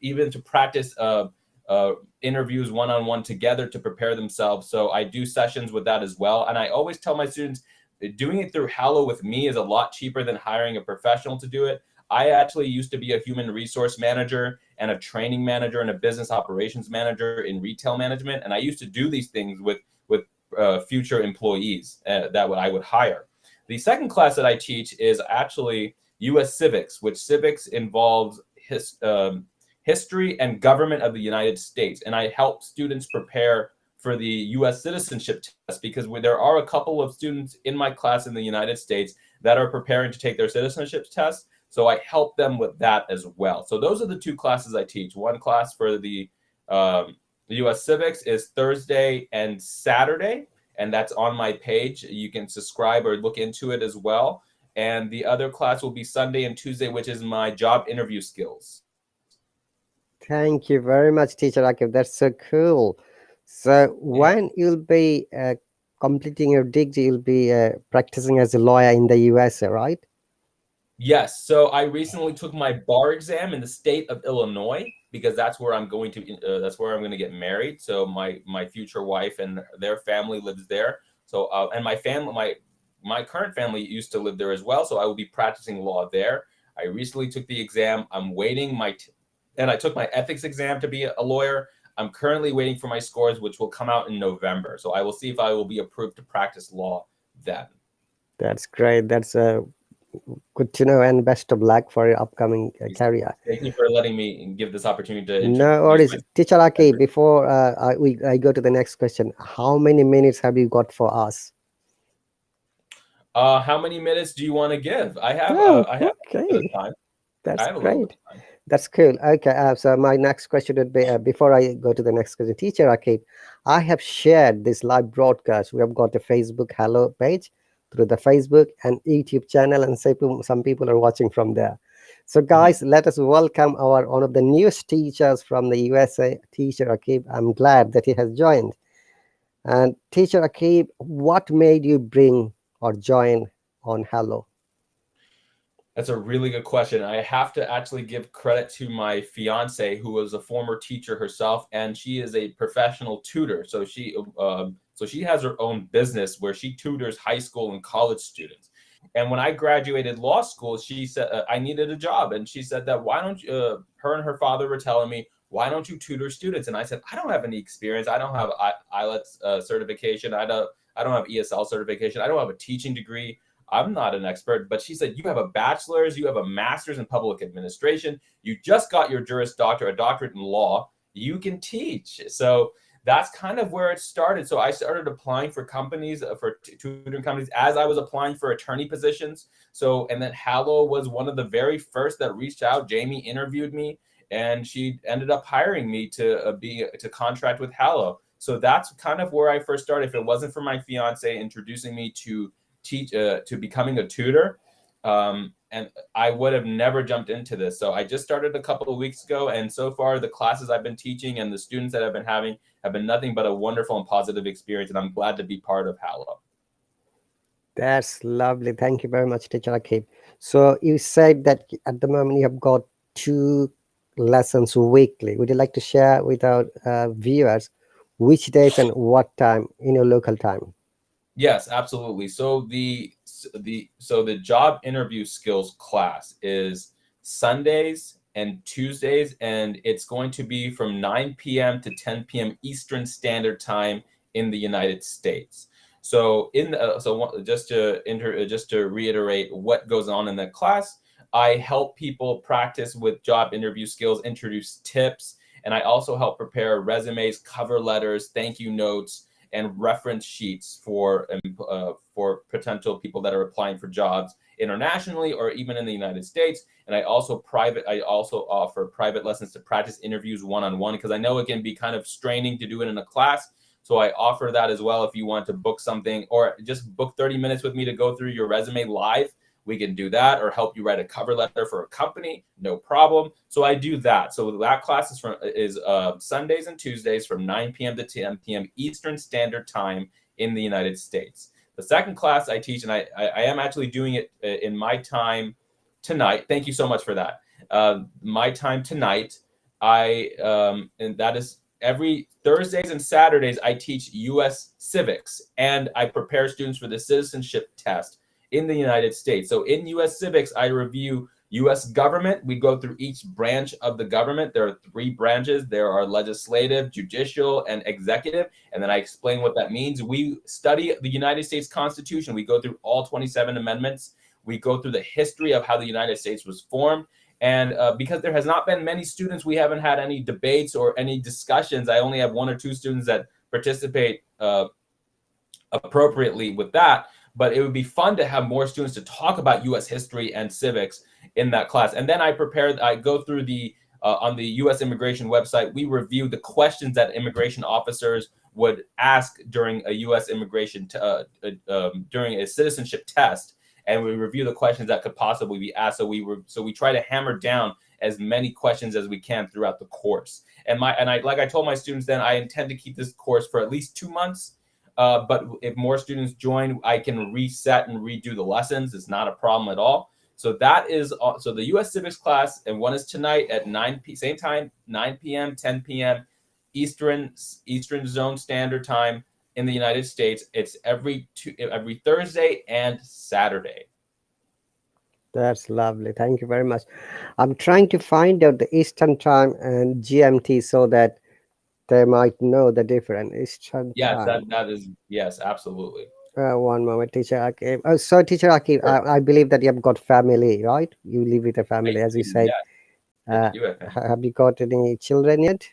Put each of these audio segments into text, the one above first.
even to practice interviews one-on-one together to prepare themselves. So I do sessions with that as well. And I always tell my students, doing it through Hallo with me is a lot cheaper than hiring a professional to do it. I actually used to be a human resource manager and a training manager and a business operations manager in retail management. And I used to do these things with future employees that I would hire. The second class that I teach is actually U.S. Civics, which civics involves history and government of the United States. And I help students prepare for the U.S. citizenship test, because there are a couple of students in my class in the United States that are preparing to take their citizenship test. So I help them with that as well. So those are the two classes I teach. One class for the U.S. Civics is Thursday and Saturday, and that's on my page. You can subscribe or look into it as well. And the other class will be Sunday and Tuesday, which is my job interview skills. Thank you very much, Teacher Akib. That's so cool. So when you'll be completing your degree, you'll be practicing as a lawyer in the USA, right? Yes. So I recently took my bar exam in the state of Illinois, because that's where I'm going to get married. So my future wife and their family lives there. So and my current family used to live there as well. So I will be practicing law there. I recently took the exam. I'm waiting and I took my ethics exam to be a lawyer. I'm currently waiting for my scores, which will come out in November. So I will see if I will be approved to practice law then. That's great. That's good to know, and best of luck for your upcoming career. Thank you for letting me give this opportunity to introduce. No worries. Teacher Aki, before I go to the next question, how many minutes have you got for us? How many minutes do you want to give? I have okay. Time. That's great. That's cool. Okay, so my next question would be, before I go to the next question, Teacher Akib, I have shared this live broadcast. We have got a Facebook Hallo page through the Facebook and YouTube channel, and some people are watching from there. So guys, let us welcome one of the newest teachers from the USA, Teacher Akib. I'm glad that he has joined. And Teacher Akib, what made you bring or join on Hallo? That's a really good question. I have to actually give credit to my fiance, who was a former teacher herself, and she is a professional tutor. So she has her own business where she tutors high school and college students. And when I graduated law school, she said I needed a job, and she said that why don't you? Her and her father were telling me, why don't you tutor students? And I said, I don't have any experience. I don't have IELTS certification. I don't have ESL certification. I don't have a teaching degree. I'm not an expert. But she said, you have a bachelor's, you have a master's in public administration, you just got your Juris Doctor, a doctorate in law, you can teach. So that's kind of where it started. So I started applying for companies, for tutoring companies, as I was applying for attorney positions. So, and then Hallo was one of the very first that reached out. Jamie interviewed me, and she ended up hiring me to contract with Hallo. So that's kind of where I first started. If it wasn't for my fiance introducing me to becoming a tutor, and I would have never jumped into this. So I just started a couple of weeks ago, and so far the classes I've been teaching and the students that I've been having have been nothing but a wonderful and positive experience, and I'm glad to be part of Hallo. That's lovely. Thank you very much, Teacher Akib. So you said that at the moment you have got 2 lessons weekly. Would you like to share with our viewers which days and what time in your local time? Yes, absolutely. So the job interview skills class is Sundays and Tuesdays, and it's going to be from 9 p.m. to 10 p.m. Eastern Standard Time in the United States. So just to reiterate what goes on in that class, I help people practice with job interview skills, introduce tips, and I also help prepare resumes, cover letters, thank you notes, and reference sheets for potential people that are applying for jobs internationally or even in the United States. And I also offer private lessons to practice interviews one-on-one, because I know it can be kind of straining to do it in a class. So I offer that as well. If you want to book something or just book 30 minutes with me to go through your resume live, we can do that, or help you write a cover letter for a company, no problem. So I do that. So that class is Sundays and Tuesdays from 9 p.m. to 10 p.m. Eastern Standard Time in the United States. The second class I teach, and I am actually doing it in my time tonight. Thank you so much for that. My time tonight, and that is every Thursdays and Saturdays, I teach U.S. civics, and I prepare students for the citizenship test in the United States. So in U.S. civics, I review U.S. government. We go through each branch of the government. There are 3 branches. There are legislative, judicial, and executive. And then I explain what that means. We study the United States Constitution. We go through all 27 amendments. We go through the history of how the United States was formed. And because there has not been many students, we haven't had any debates or any discussions. I only have 1 or 2 students that participate appropriately with that. But it would be fun to have more students to talk about U.S. history and civics in that class. And then I go through on the U.S. immigration website, we review the questions that immigration officers would ask during a U.S. immigration, during a citizenship test. And we review the questions that could possibly be asked. So we try to hammer down as many questions as we can throughout the course. And like I told my students then, I intend to keep this course for at least 2 months. But if more students join, I can reset and redo the lessons. It's not a problem at all. So that is so the U.S. civics class, and one is tonight at same time, 9 p.m., 10 p.m. Eastern Zone Standard Time in the United States. It's every Thursday and Saturday. That's lovely. Thank you very much. I'm trying to find out the Eastern time and GMT so that they might know the difference. Eastern Yes, time. that is, yes, absolutely. One moment, Teacher Akib. Oh, so Teacher Akib, Sure. I believe that you have got family, right? You live with a I family, as you do, said. yeah, I do have family. Have you got any children yet?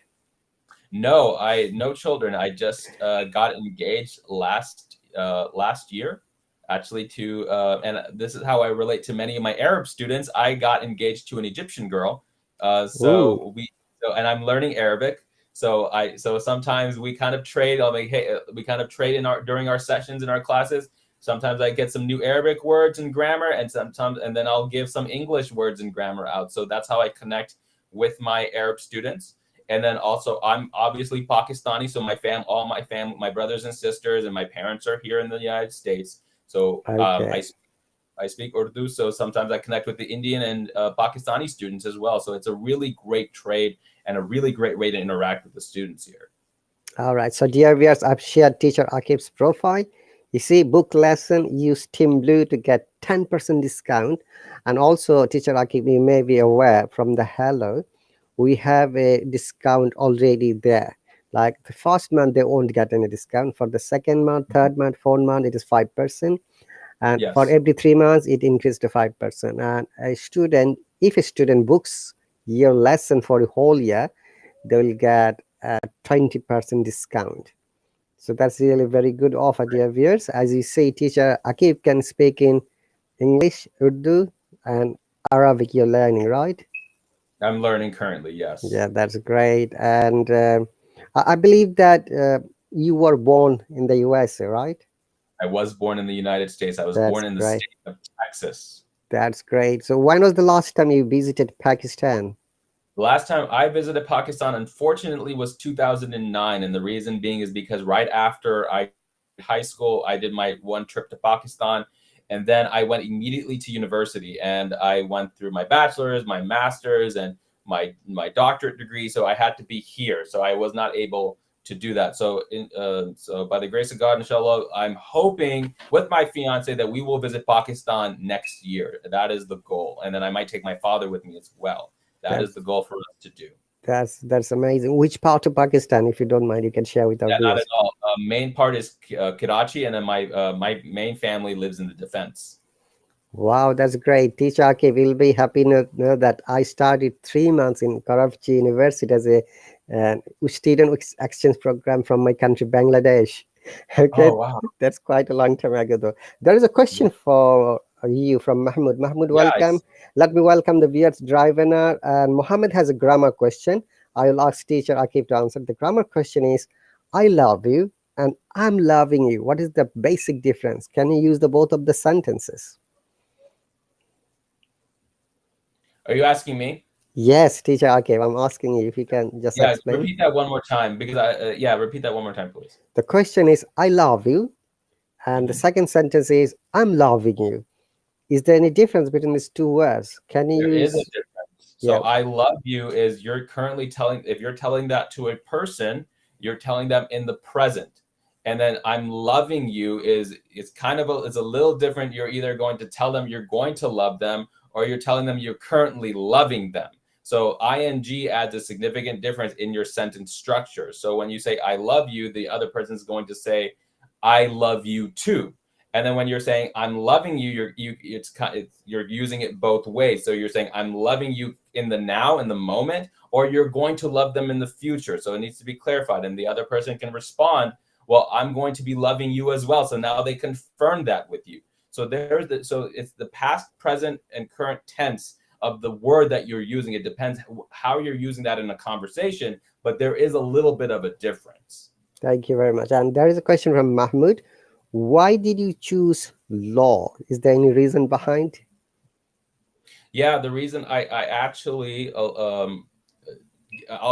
No, no children. I just got engaged last year, actually, and this is how I relate to many of my Arab students. I got engaged to an Egyptian girl, Ooh. and I'm learning Arabic. So sometimes we kind of trade. I'll like, hey, we kind of trade during our sessions in our classes. Sometimes I get some new Arabic words and grammar, and then I'll give some English words and grammar out. So that's how I connect with my Arab students. And then also, I'm obviously Pakistani, so all my family, my brothers and sisters, and my parents are here in the United States. So Okay. I speak Urdu, so sometimes I connect with the Indian and Pakistani students as well. So it's a really great trade and a really great way to interact with the students here. All right. So, dear viewers, I've shared Teacher Akib's profile. You see, book lesson, use Team Blue to get 10% discount. And also, Teacher Akib, you may be aware from the Hello, we have a discount already there. Like the first month, they won't get any discount. For the second month, third month, fourth month, it is 5%. And for Yes. every 3 months, it increased to 5%. And if a student books your lesson for the whole year, they will get a 20% discount. So that's really very good offer, dear viewers. As you see, Teacher Akib can speak in English, Urdu, and Arabic. You're learning, right? I'm learning currently, yes. Yeah, that's great. And I believe that you were born in the USA, right? I was born in the United States. I was That's born in the great. state of Texas. That's great. So when was the last time you visited Pakistan? The last time I visited Pakistan, unfortunately, was 2009. And the reason being is because right after high school, I did my one trip to Pakistan. And then I went immediately to university, and I went through my bachelor's, my master's, and my doctorate degree. So I had to be here. So I was not able to do that. So so by the grace of God, inshallah, I'm hoping with my fiance that we will visit Pakistan next year. That is the goal. And then I might take my father with me as well. That is That's the goal for us to do. that's amazing. Which part of Pakistan, if you don't mind, you can share with our Yeah, not viewers. at all. Main part is Karachi, and then my main family lives in the defense. Wow, that's great. Teacher Akib will be happy to know that I studied 3 months in Karachi University as a student exchange program from my country, Bangladesh. Okay, Oh wow! that's quite a long time ago, though. There is a Yeah, question for you from Mahmoud. Mahmoud, yeah. welcome. Let me welcome the viewers, Drivener. And Mohammed has a grammar question. I will ask Teacher Akib to answer. The grammar question is, I love you and I'm loving you. What is the basic difference? Can you use the both of the sentences? Are you asking me? Yes, Teacher Akib, I'm asking you if you can just Yeah, explain. repeat that one more time because repeat that one more time, please. The question is, I love you, and the Mhm. second sentence is, I'm loving you. Is there any difference between these two words? Can you There is a use? difference. So Yeah. I love you is you're currently telling, if you're telling that to a person, you're telling them in the present. And then I'm loving you is, it's kind of it's a little different. You're either going to tell them you're going to love them, or you're telling them you're currently loving them. So ing adds a significant difference in your sentence structure. So when you say I love you, the other person is going to say I love you too. And then when you're saying I'm loving you, you're using it both ways. So you're saying I'm loving you in the now, in the moment, or you're going to love them in the future. So it needs to be clarified, and the other person can respond, well, I'm going to be loving you as well. So now they confirm that with you. So so it's the past, present, and current tense of the word that you're using. It depends how you're using that in a conversation, but there is a little bit of a difference. Thank you very much. And there is a question from Mahmoud. Why did you choose law? Is there any reason behind? Yeah, the reason I actually I'll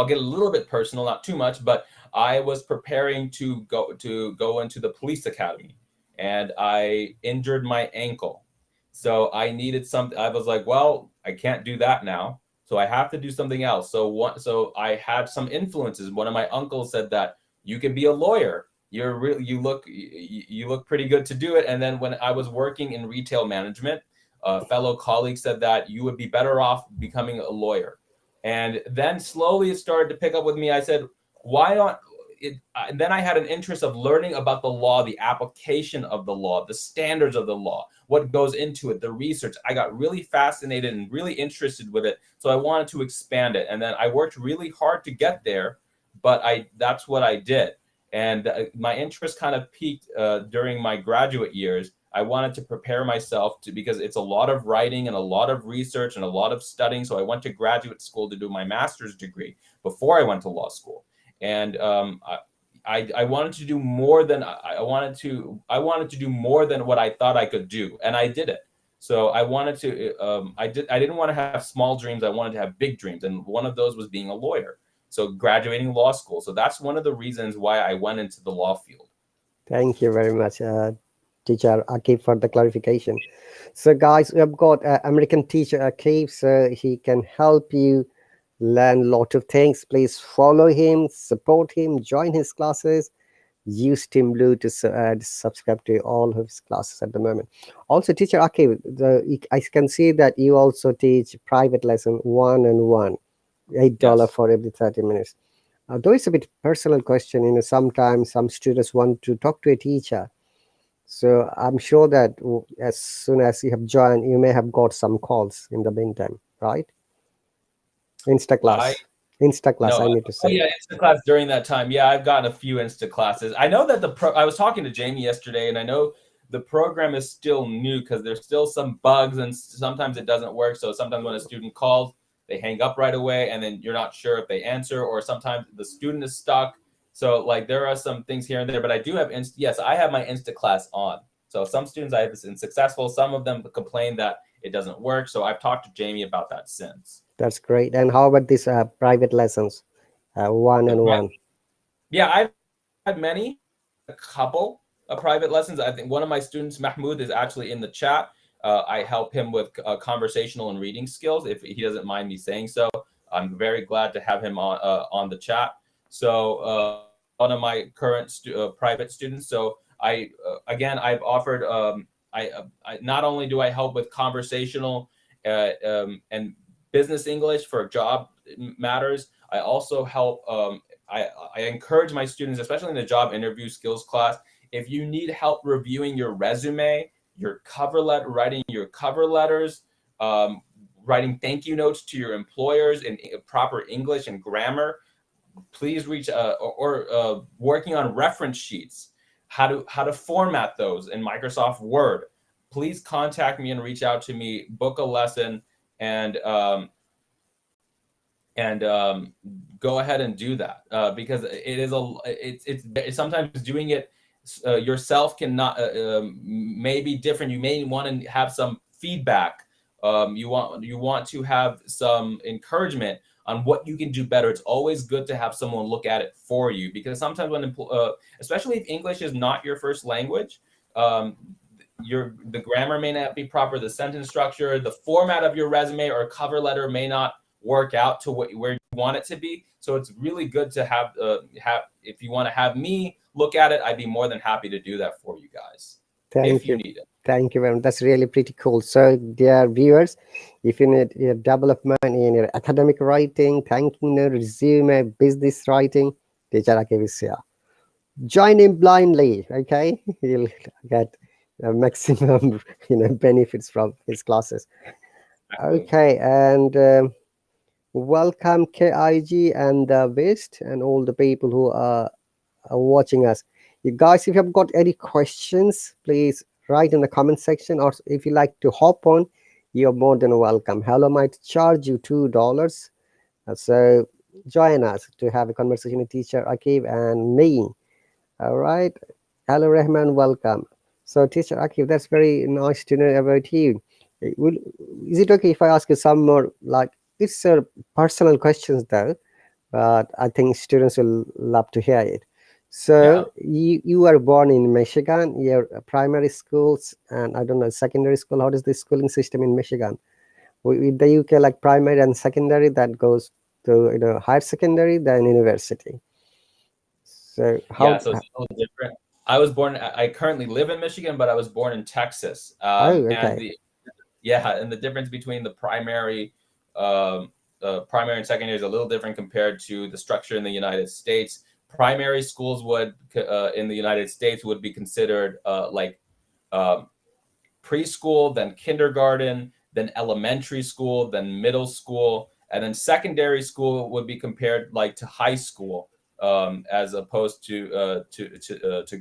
get a little bit personal, not too much, but I was preparing to go into the police academy, and I injured my ankle. So I needed something. I was like, well, I can't do that now. So I have to do something else. So I had some influences. One of my uncles said that you can be a lawyer. You look pretty good to do it. And then when I was working in retail management, a fellow colleague said that you would be better off becoming a lawyer. And then slowly it started to pick up with me. I said, why not? And then I had an interest of learning about the law, the application of the law, the standards of the law, what goes into it, the research. I got really fascinated and really interested with it. So I wanted to expand it. And then I worked really hard to get there, but that's what I did. And my interest kind of peaked during my graduate years. I wanted to prepare myself because it's a lot of writing and a lot of research and a lot of studying. So I went to graduate school to do my master's degree before I went to law school. And I wanted to do more than I wanted to do more than what I thought I could do, and I did it. So I wanted to. I didn't want to have small dreams. I wanted to have big dreams, and one of those was being a lawyer. So graduating law school. So that's one of the reasons why I went into the law field. Thank you very much, teacher Akif, for the clarification. So, guys, we have got American teacher Akif, so he can help you learn a lot of things. Please follow him, support him, join his classes. Use Team Blue to subscribe to all of his classes at the moment. Also, teacher Akif, I can see that you also teach private lesson 1-on-1, $8 Yes. for every 30 minutes. Though it's a bit personal question, sometimes some students want to talk to a teacher. So I'm sure that as soon as you have joined, you may have got some calls in the meantime, right? Insta I class. Insta class, No. I need to Oh say. yeah, Insta class during that time. Yeah, I've gotten a few Insta classes. I know that I was talking to Jamie yesterday, and I know the program is still new because there's still some bugs, and sometimes it doesn't work. So sometimes when a student calls, they hang up right away, and then you're not sure if they answer, or sometimes the student is stuck. So like there are some things here and there, but I do have yes, I have my Insta class on. So some students I have been successful. Some of them complain that it doesn't work. So I've talked to Jamie about that since. That's great. And how about these private lessons, The pri- 1-on-1? yeah, I've had many, a couple of private lessons. I think one of my students, Mahmoud, is actually in the chat. I help him with conversational and reading skills, if he doesn't mind me saying so. I'm very glad to have him on the chat. So one of my current private students. So I've offered. I not only do I help with conversational and business English for job matters, I also help. I encourage my students, especially in the job interview skills class, if you need help reviewing your resume, your cover letter, writing your cover letters, writing thank you notes to your employers in proper English and grammar, please reach or working on reference sheets, how to format those in Microsoft Word. Please contact me and reach out to me, book a lesson, and go ahead and do that because it's sometimes doing it yourself cannot may be different. You may want to have some feedback. You want to have some encouragement on what you can do better. It's always good to have someone look at it for you, because sometimes when especially if English is not your first language, the grammar may not be proper, the sentence structure, the format of your resume or cover letter may not work out to where you want it to be. So it's really good to have if you want to have me look at it, I'd be more than happy to do that for you guys. Thank if you. you need it. Thank you very much. That's really pretty cool. So, dear viewers, if you need your development in your academic writing, thanking note, resume, business writing, teacher Akib is here. Join him blindly, okay? You'll get maximum, benefits from his classes. Okay, and welcome KIG and West and all the people who are watching us. You guys, if you have got any questions, please write in the comment section, or if you like to hop on, you're more than welcome. Hello might charge you $2, so join us to have a conversation with teacher Akib and me. All right. Hello Rahman, welcome. So teacher Akib, that's very nice to know about you. Is it okay if I ask you some more, like, it's personal questions though, but I think students will love to hear it. So you were born in Michigan, your primary schools, and I don't know, secondary school. How is the schooling system in Michigan? With the UK, like primary and secondary, that goes to higher secondary, then university. So how? So it's a little different. I currently live in Michigan, but I was born in Texas. Okay. And the difference between the primary and secondary is a little different compared to the structure in the United States. Primary schools would in the United States would be considered preschool, then kindergarten, then elementary school, then middle school, and then secondary school would be compared like to high school, as opposed to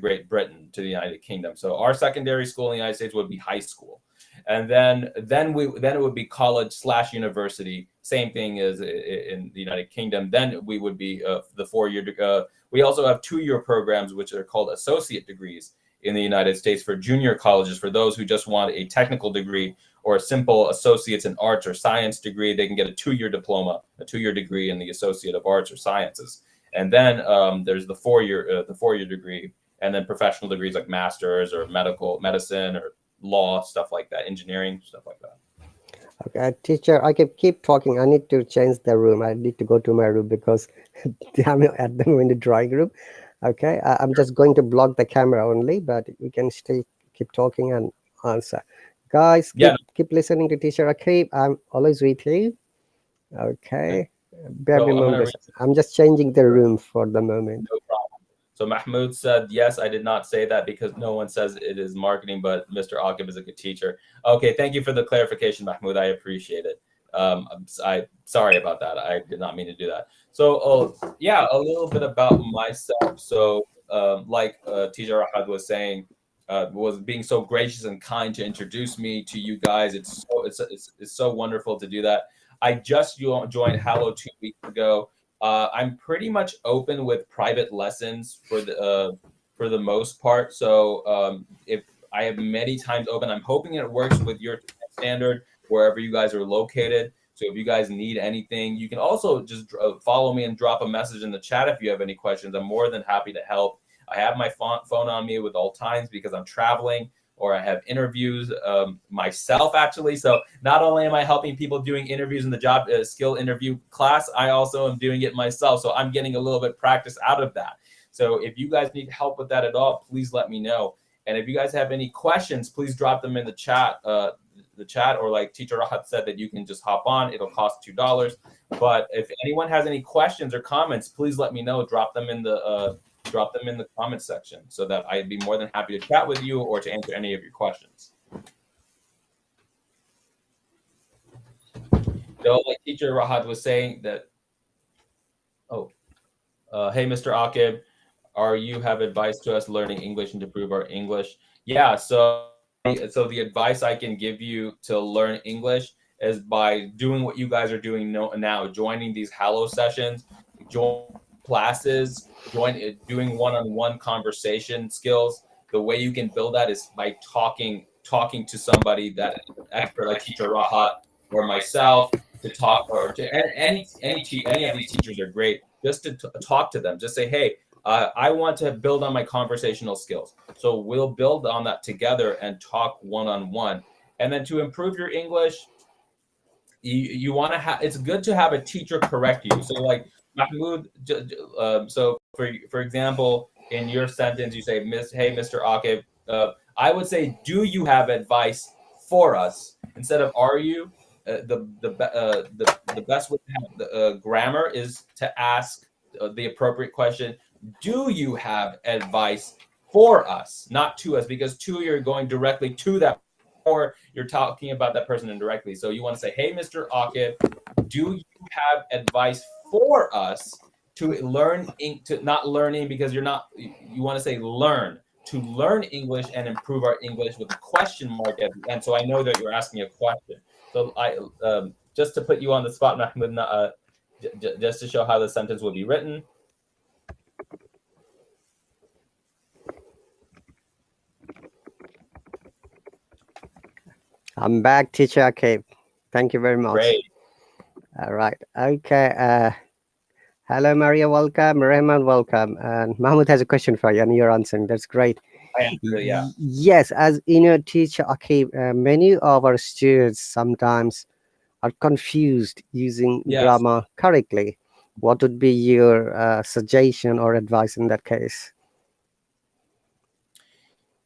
Great Britain, to the United Kingdom. So our secondary school in the United States would be high school, and then it would be college/university. Same thing as in the United Kingdom. Then we would be the 4-year. We also have 2-year programs, which are called associate degrees in the United States for junior colleges. For those who just want a technical degree or a simple associates in arts or science degree, they can get a 2-year diploma, a 2-year degree in the associate of arts or sciences. And then there's the 4-year degree, and then professional degrees like master's or medicine or law, stuff like that, engineering, stuff like that. Okay, teacher, I can keep talking. I need to change the room. I need to go to my room because I'm at the moment in the drawing room. Okay, I'm just going to block the camera only, but we can still keep talking and answer. Guys, keep listening to teacher Akib. I'm always with you. Okay, bear in mind, I'm just changing the room for the moment. No problem. So Mahmoud said, yes, I did not say that because no one says it is marketing, but Mr. Akib is a good teacher. Okay, thank you for the clarification, Mahmoud. I appreciate it. I'm sorry about that. I did not mean to do that. So, a little bit about myself. So, teacher Rahat was saying, was being so gracious and kind to introduce me to you guys. It's so wonderful to do that. I just joined Hallo 2 weeks ago. I'm pretty much open with private lessons for the most part. So if I have many times open, I'm hoping it works with your standard wherever you guys are located. So if you guys need anything, you can also just follow me and drop a message in the chat if you have any questions. I'm more than happy to help. I have my phone on me with all times because I'm traveling, or I have interviews myself, actually. So not only am I helping people doing interviews in the job skill interview class, I also am doing it myself. So I'm getting a little bit practice out of that. So if you guys need help with that at all, please let me know. And if you guys have any questions, please drop them in the chat. Or like Teacher Rahat said, that you can just hop on. It'll cost $2. But if anyone has any questions or comments, please let me know. Drop them in the comment section so that I'd be more than happy to chat with you or to answer any of your questions. So like Teacher Rahat was saying that, hey, Mr. Akib, you have advice to us learning English and to improve our English? Yeah, so the advice I can give you to learn English is by doing what you guys are doing now, joining these Hallo sessions, join classes, doing one-on-one conversation skills. The way you can build that is by talking to somebody that expert like Teacher Rahat or myself, to talk, or to any of these teachers are great. Just to talk to them, just say, hey, I want to build on my conversational skills. So we'll build on that together and talk one-on-one. And then to improve your English, you want to have, it's good to have a teacher correct you. So like Mahmoud, so for example, in your sentence you say, hey Mr. Akib, I would say, do you have advice for us instead of are you? The best way to have the grammar is to ask the appropriate question. Do you have advice for us, not to us? Because to, you're going directly to that, or you're talking about that person indirectly. So you want to say, hey, Mr. Akib, do you have advice for us to learn, to not learning because you're not, you want to say learn, to learn English and improve our English with a question mark at the end. So I know that you're asking a question. So I just to put you on the spot, Mahmoud, just to show how the sentence will be written. I'm back, teacher Akib. Thank you very much. Great. All right. Okay. Hello, Maria. Welcome. Rahman, welcome. And Mahmoud has a question for you, and you're answering. That's great. I answer, yeah. Yes, as teacher Akib, many of our students sometimes are confused using Yes. grammar correctly. What would be your suggestion or advice in that case?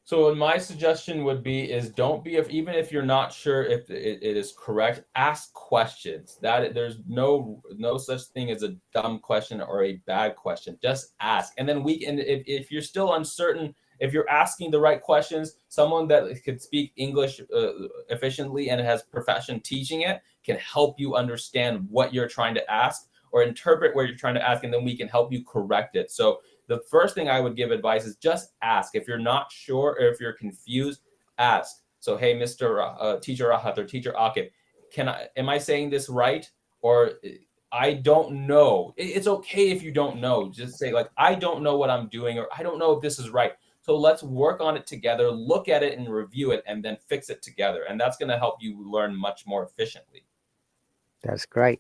So my suggestion would be is don't be, even if you're not sure if it is correct, ask questions. That there's no such thing as a dumb question or a bad question. Just ask. And then if you're still uncertain, if you're asking the right questions, someone that could speak English efficiently and has profession teaching it can help you understand what you're trying to ask or interpret what you're trying to ask, and then we can help you correct it. So the first thing I would give advice is just ask. If you're not sure or if you're confused, ask. So, hey, Mr. Teacher Rahat or Teacher Akib, am I saying this right? Or I don't know. It's okay if you don't know. Just say like, I don't know what I'm doing, or I don't know if this is right. So let's work on it together, look at it and review it, and then fix it together. And that's going to help you learn much more efficiently. That's great.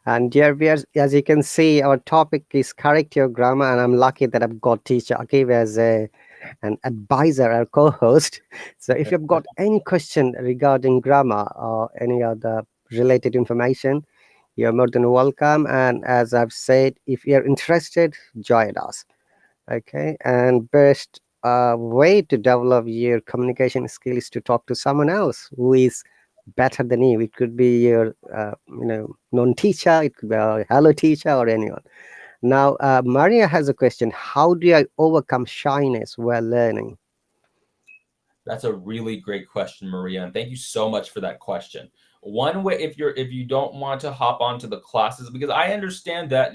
And dear viewers, as you can see, our topic is correct your grammar, and I'm lucky that I've got teacher Akib as an advisor or co-host. So if you've got any question regarding grammar or any other related information, you're more than welcome. And as I've said, if you're interested, join us. Okay. And best way to develop your communication skills to talk to someone else who is better than you. It could be your non-teacher, it could be a hello teacher or anyone. Now Maria has a question. How do I overcome shyness while learning? That's a really great question, Maria, and thank you so much for that question. One way, if you don't want to hop onto the classes, because I understand that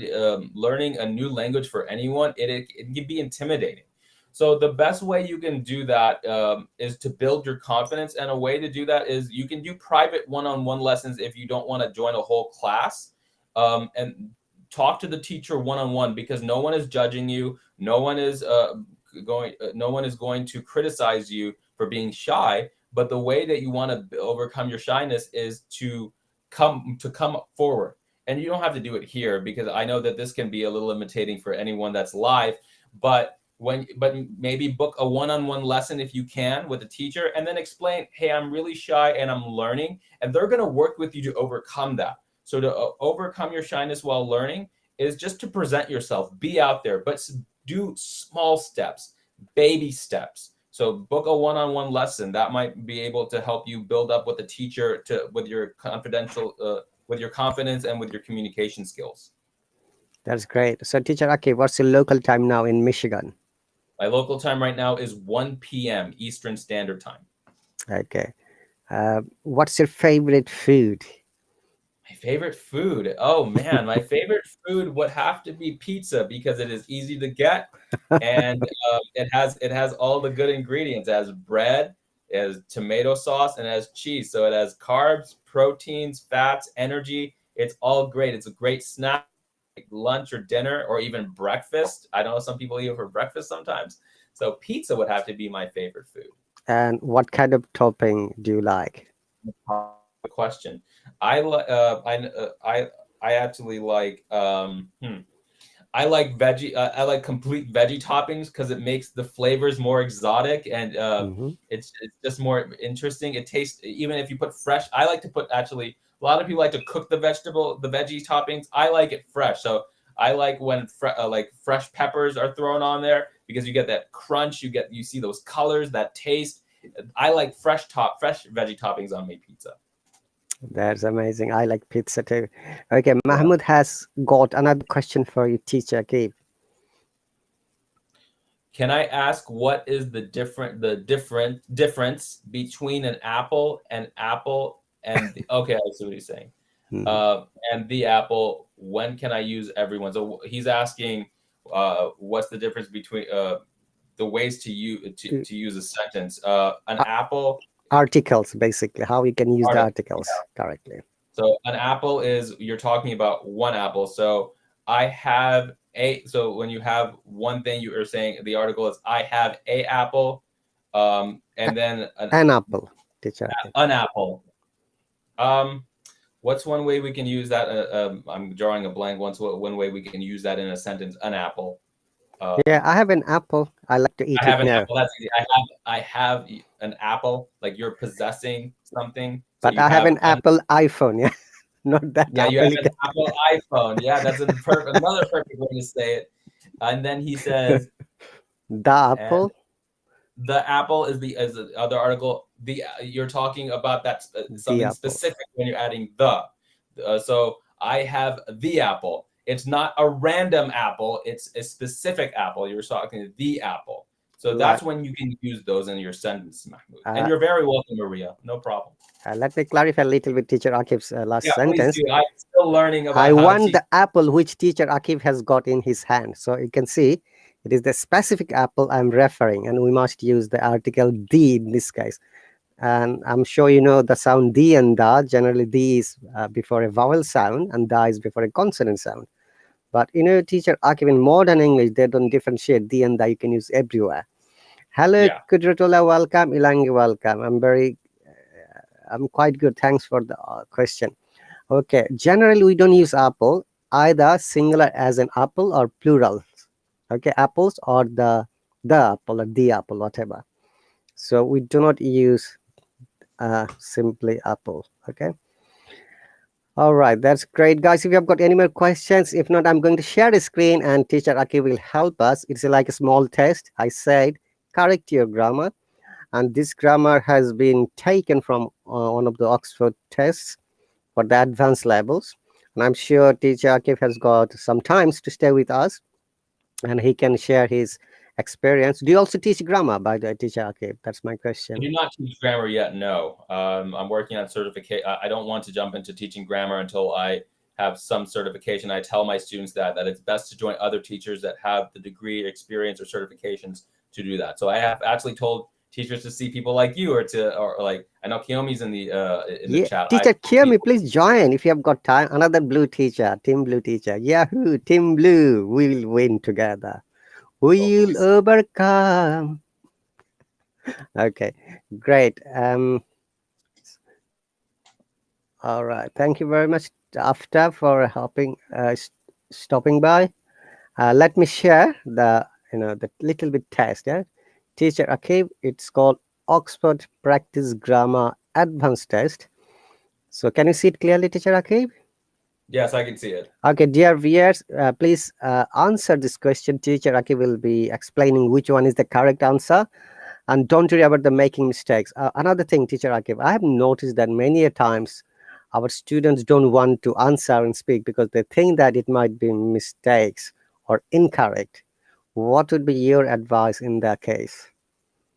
learning a new language for anyone, it can be intimidating. So the best way you can do that is to build your confidence, and a way to do that is you can do private one-on-one lessons if you don't want to join a whole class, and talk to the teacher one-on-one, because no one is judging you, no one is going to criticize you for being shy. But the way that you want to overcome your shyness is to come forward. And you don't have to do it here, because I know that this can be a little imitating for anyone that's live, but maybe book a one-on-one lesson if you can with a teacher, and then explain, hey, I'm really shy and I'm learning, and they're going to work with you to overcome that. So to overcome your shyness while learning is just to present yourself, be out there, but do small steps, baby steps. So book a one-on-one lesson that might be able to help you build up with the teacher with your with your confidence and with your communication skills. That's great. So teacher Akib, what's your local time now in Michigan? My local time right now is 1 p.m. Eastern Standard Time. Okay. What's your favorite food? My favorite food. Oh man, my favorite food would have to be pizza, because it is easy to get, and it has all the good ingredients. It has bread, it has tomato sauce, and it has cheese. So it has carbs, proteins, fats, energy. It's all great. It's a great snack, like lunch or dinner, or even breakfast. I know some people eat it for breakfast sometimes. So pizza would have to be my favorite food. And what kind of topping do you like? Question. I actually like I like veggie. I like complete veggie toppings because it makes the flavors more exotic and it's just more interesting. It tastes, even if you put fresh. I like to put, actually, a lot of people like to cook the veggie toppings. I like it fresh. So I like when like fresh peppers are thrown on there because you get that crunch. You see those colors, that taste. I like fresh veggie toppings on my pizza. That's amazing. I like pizza too. Okay, Yeah. Mahmoud has got another question for you, teacher Akib. Can I ask what is the difference between an apple and the, okay, I see what he's saying. And the apple, when can I use everyone? So he's asking what's the difference between the ways to use a sentence. An apple, Articles, basically, how you can use the article, articles correctly. so an apple is, you're talking about one apple. So I have so when you have one thing, you are saying the article is I have a apple, and then An apple, teacher. an apple. What's one way we can use that? I'm drawing a blank. One way we can use that in a sentence? An apple. Yeah, I have an apple. I like to eat I have it an now. apple. That's easy. I have an apple. Like you're possessing something. So But you I have have an Apple iPhone. Yeah, not that yeah, you Apple. have an Apple iPhone. Yeah, that's another perfect way to say it. And then he says, The and apple, the apple is the other article. You're talking about that the something apple. specific when you're adding the. So I have the apple. It's not a random apple. It's a specific apple. You're talking the apple. So Like, that's when you can use those in your sentence, Mahmoud. And you're very welcome, Maria. No problem. let me clarify a little bit, teacher Akib's last Yeah, please sentence. do. I'm still learning I about how to want teach. the apple which teacher Akib has got in his hand. So you can see it is the specific apple I'm referring, and we must use the article the in this case. And I'm sure you know the sound the and da. Generally, the is before a vowel sound, and da is before a consonant sound. But teacher Akib, in modern English, they don't differentiate the and da. You can use everywhere. Hello, Yeah. Kudratullah, welcome. Ilangi, welcome. I'm quite good. Thanks for the question. Okay, generally we don't use apple either singular as an apple or plural. Okay, apples or the apple or the apple, whatever. So we do not use simply apple. Okay. All right, that's great, guys. If you have got any more questions, if not, I'm going to share the screen and teacher Aki will help us. It's like a small test. I said, correct your grammar. And this grammar has been taken from one of the Oxford tests for the advanced levels. And I'm sure teacher Akif has got some times to stay with us and he can share his experience. Do you also teach grammar, by the way, teacher Akif? That's my I question. do not teach grammar yet, no. I'm working on certification. I don't want to jump into teaching grammar until I have some certification. I tell my students that it's best to join other teachers that have the degree, experience, or certifications to do that. So I have actually told teachers to see people like you, or like, I know Kiyomi's in the chat. Teacher Kiyomi, please join if you have got time. Another blue teacher, Team Blue teacher. Yahoo, Team Blue, we will win together. We'll overcome. Okay, great. All right. Thank you very much, Aftab, for helping stopping by. Let me share the little bit test. Yeah, teacher Akib. It's called Oxford Practice Grammar Advanced Test. So can you see it clearly, teacher Akib? Yes, I can see it. Okay, dear viewers, please answer this question. Teacher Akib will be explaining which one is the correct answer. And don't worry about the making mistakes. Another thing, teacher Akib, I have noticed that many a times our students don't want to answer and speak because they think that it might be mistakes or incorrect. What would be your advice in that case?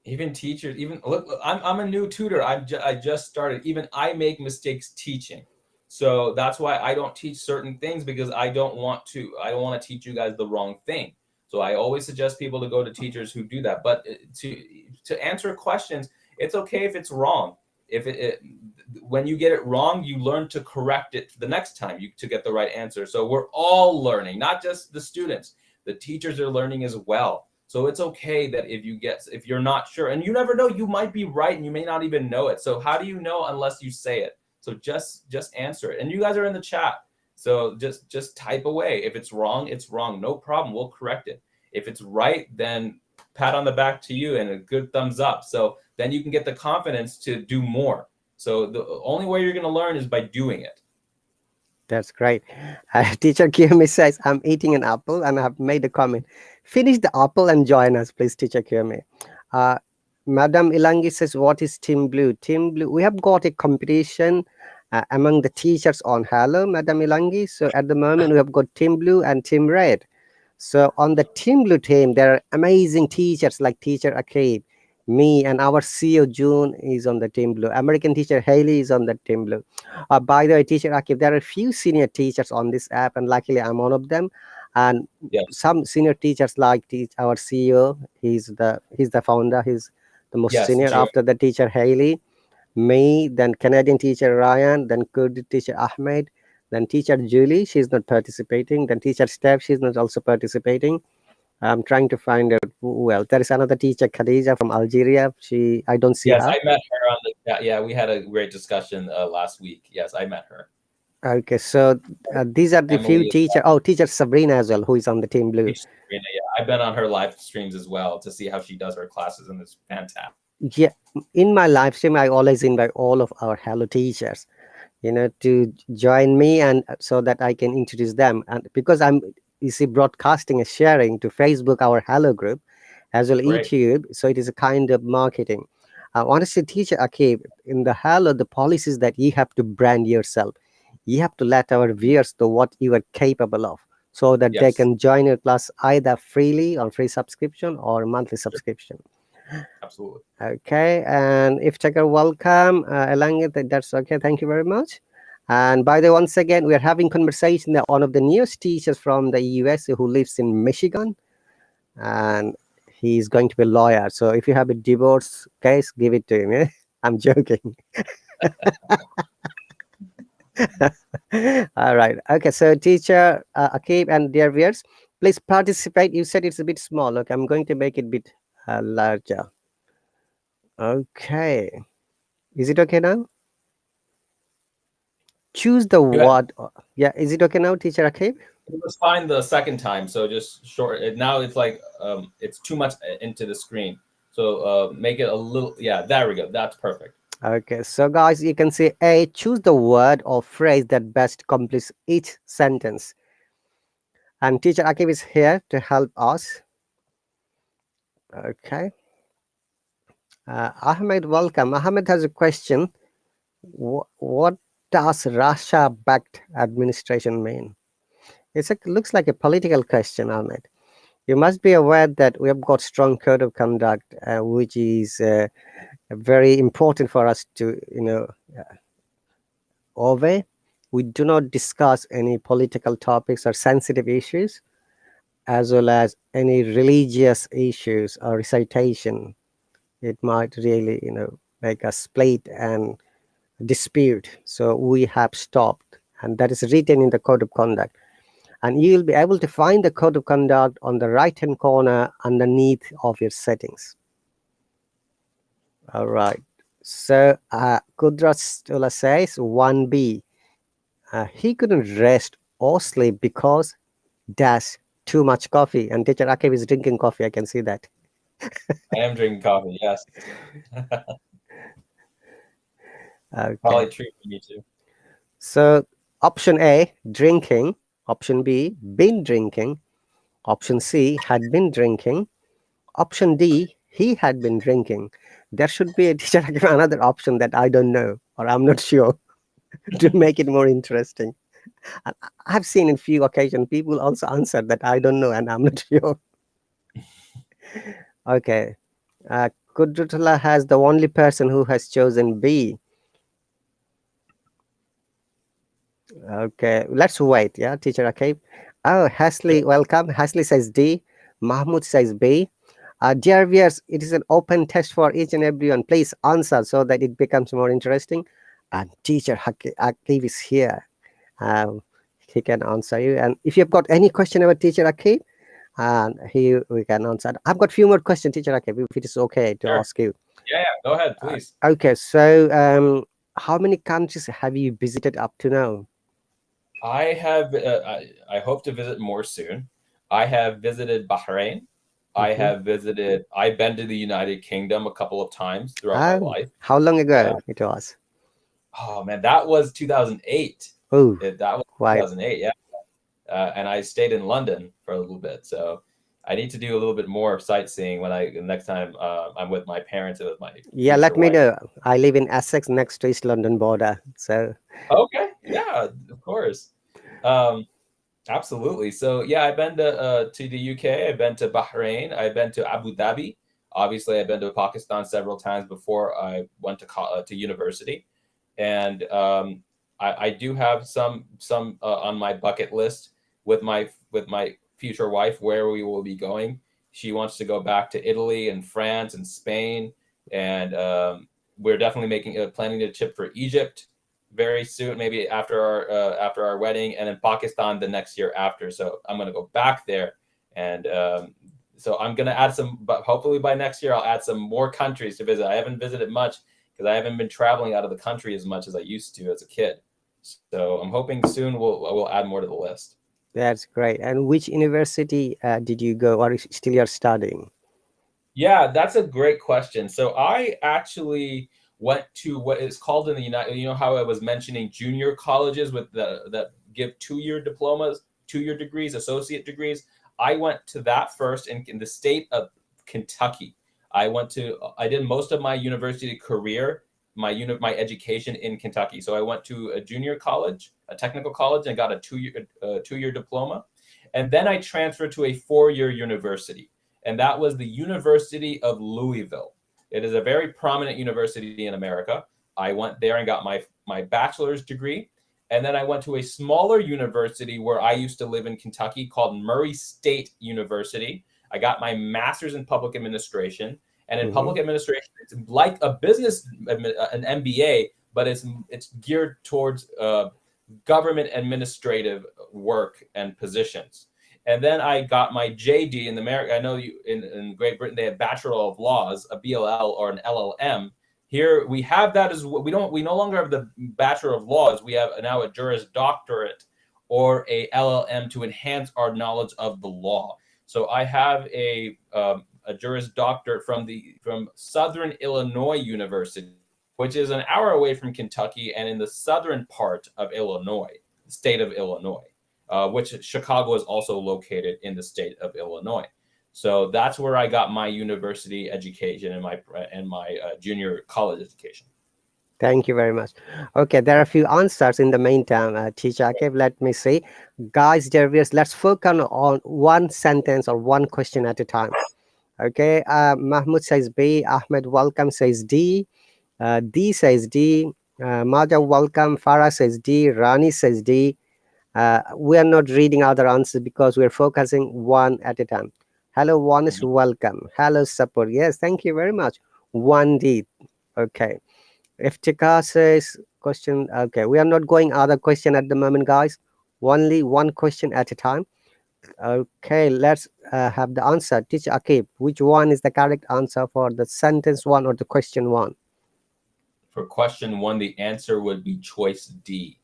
Even teachers, even look, I'm a new tutor. I just started. Even I make mistakes teaching. So that's why I don't teach certain things, because I don't want to teach you guys the wrong thing. So I always suggest people to go to teachers who do that. But to answer questions, it's okay if it's wrong. If when you get it wrong, you learn to correct it the next time to get the right answer. So we're all learning, not just the students. The teachers are learning as well. So it's okay that if you're not sure, and you never know, you might be right and you may not even know it. So how do you know unless you say it? So just answer it. And you guys are in the chat. So just type away. If it's wrong, it's wrong. No problem. We'll correct it. If it's right, then pat on the back to you and a good thumbs up. So then you can get the confidence to do more. So the only way you're going to learn is by doing it. That's great. Teacher Kiyumi says, I'm eating an apple and I've made a comment. Finish the apple and join us, please, Teacher Kiyumi. Madam Ilangi says, what is Team Blue? Team Blue, we have got a competition among the teachers on Hallo, Madam Ilangi. So at the moment, we have got Team Blue and Team Red. So on the Team Blue team, there are amazing teachers like Teacher Akib, me, and our CEO June is on the Team Blue. American teacher Haley is on the Team Blue. By the way, Teacher Akib, there are a few senior teachers on this app, and luckily I'm one of them. And Yes. some senior teachers like our CEO, he's the founder, he's the most senior June. after the teacher Haley, me, then Canadian teacher Ryan, then Kurd teacher Ahmed, then teacher Julie, she's not participating, then teacher Steph, she's not also participating. I'm trying to find out who else. There is another teacher, Khadija from Algeria. I don't see Yes, her. I met her on the, yeah, we had a great discussion last week. Yes, I met her. Okay, so these are the few Emily teacher. Oh, teacher Sabrina as well, who is on the Team Blue. Yeah, I've been on her live streams as well to see how she does her classes, and it's fantastic. Yeah, in my live stream, I always invite all of our Hello teachers, to join me, and so that I can introduce them. And because I'm, you see, broadcasting and sharing to Facebook, our Hello group, as well Great. YouTube. So it is a kind of marketing. I want to say, teacher Akib, in the Hello, the policies that you have to brand yourself. You have to let our viewers know what you are capable of, so that they Yes. can join your class either freely on free subscription or monthly subscription. Absolutely. Okay, and if checker welcome, Elange, that's okay. Thank you very much. And by the way, once again, we are having conversation that one of the newest teachers from the US who lives in Michigan, and he's going to be a lawyer. So if you have a divorce case, give it to him. Eh? I'm joking. All right. Okay. So teacher Akib and dear viewers, please participate. You said it's a bit small. Okay, I'm going to make it a bit larger. Okay. Is it okay now? Choose the word. Yeah, is it okay now, teacher Akib? It was fine the second time, so just short. Now it's like it's too much into the screen. So make it a little. Yeah, there we go. That's perfect. Okay, so guys, you can say A. Choose the word or phrase that best completes each sentence. And teacher Akib is here to help us. Okay. Ahmed, welcome. Ahmed has a question. What does Russia-backed administration mean? Looks like a political question, Ahmed. You must be aware that we have got strong code of conduct, which is very important for us to, obey. We do not discuss any political topics or sensitive issues, as well as any religious issues or recitation. It might really, make us split and dispute. So we have stopped, and that is written in the code of conduct. And you'll be able to find the code of conduct on the right hand corner underneath of your settings. All right. So Kudratula says 1B. He couldn't rest or sleep because dash too much coffee. And teacher Akib is drinking coffee. I can see that. I am drinking coffee. Yes. Okay. Probably true for me too. So option A, drinking. Option B, been drinking. Option C, had been drinking. Option D, he had been drinking. There should be a teacher another option that I don't know or I'm not sure to make it more interesting. I've seen in few occasions people also answer that I don't know and I'm not sure. Okay. Kudrutullah has the only person who has chosen B. Okay, let's wait. Yeah, teacher Akib. Oh, Hasley, welcome. Hasley says D. Mahmoud says B. Dear viewers, it is an open test for each and everyone. Please answer so that it becomes more interesting. And teacher Akib is here. He can answer you. And if you've got any question about teacher Akib, and we can answer. I've got a few more questions, teacher Akib, if it is okay to ask you. Yeah, go ahead, please. Okay, so how many countries have you visited up to now? I have. I hope to visit more soon. I have visited Bahrain. I Mhm. have visited. I've been to the United Kingdom a couple of times throughout my Oh, life. how long Uh, ago it was? oh man, that was 2008. Oh, That was quite. 2008. Yeah, and I stayed in London for a little bit. So I need to do a little bit more sightseeing when next time I'm with my parents and with my Yeah, future let me wife. know. I live in Essex, next to East London border. So, Okay, yeah, of course. Um, Absolutely. So yeah, I've been to the UK. I've been to Bahrain. I've been to Abu Dhabi. Obviously, I've been to Pakistan several times before I went to university, and I do have some on my bucket list with my future wife where we will be going. She wants to go back to Italy and France and Spain, and we're definitely making planning a trip for Egypt very soon, maybe after our wedding, and then Pakistan the next year after. So I'm gonna go back there, and so I'm gonna add some. But hopefully by next year I'll add some more countries to visit. I haven't visited much because I haven't been traveling out of the country as much as I used to as a kid. So I'm hoping soon we'll add more to the list. that's great. And which university did you go, or still you're studying? Yeah, that's a great question. So I actually went to what is called in the United. You know how I was mentioning junior colleges with that give 2-year diplomas, 2-year degrees, associate degrees. I went to that first in the state of Kentucky. I did most of my university career, my education in Kentucky. So I went to a junior college, a technical college, and got a 2-year diploma, and then I transferred to a 4-year university, and that was the University of Louisville. It is a very prominent university in America. I went there and got my bachelor's degree, and then I went to a smaller university where I used to live in Kentucky called Murray State University. I got my master's in public administration, and in Hmm. public administration, it's like a business, an MBA, but it's geared towards government administrative work and positions. And then I got my JD in America. I know you in Great Britain they have Bachelor of Laws, a BLL or an LLM. Here we have that as well. We no longer have the Bachelor of Laws. We have now a Juris Doctorate or a LLM to enhance our knowledge of the law. So I have a Juris Doctorate from Southern Illinois University, which is an hour away from Kentucky and in the southern part of Illinois, the state of Illinois, which Chicago is also located in the state of Illinois. So that's where I got my university education and my junior college education. Thank you very much. Okay, there are a few answers in the meantime, teacher. Okay, let me see. Guys, Dervius, let's focus on one sentence or one question at a time. Okay, Mahmoud says B, Ahmed welcome says D, D says D, Maja welcome, Farah says D, Rani says D. We are not reading other answers because we're focusing one at a time. Hello, one is Mhm. welcome. Hello, support. Yes, thank you very much. 1D. Okay. Iftikhar says question. Okay, we are not going other question at the moment, guys. Only one question at a time. Okay, let's have the answer. Teacher Akib, which one is the correct answer for the sentence one or the question one? For question one, the answer would be choice D.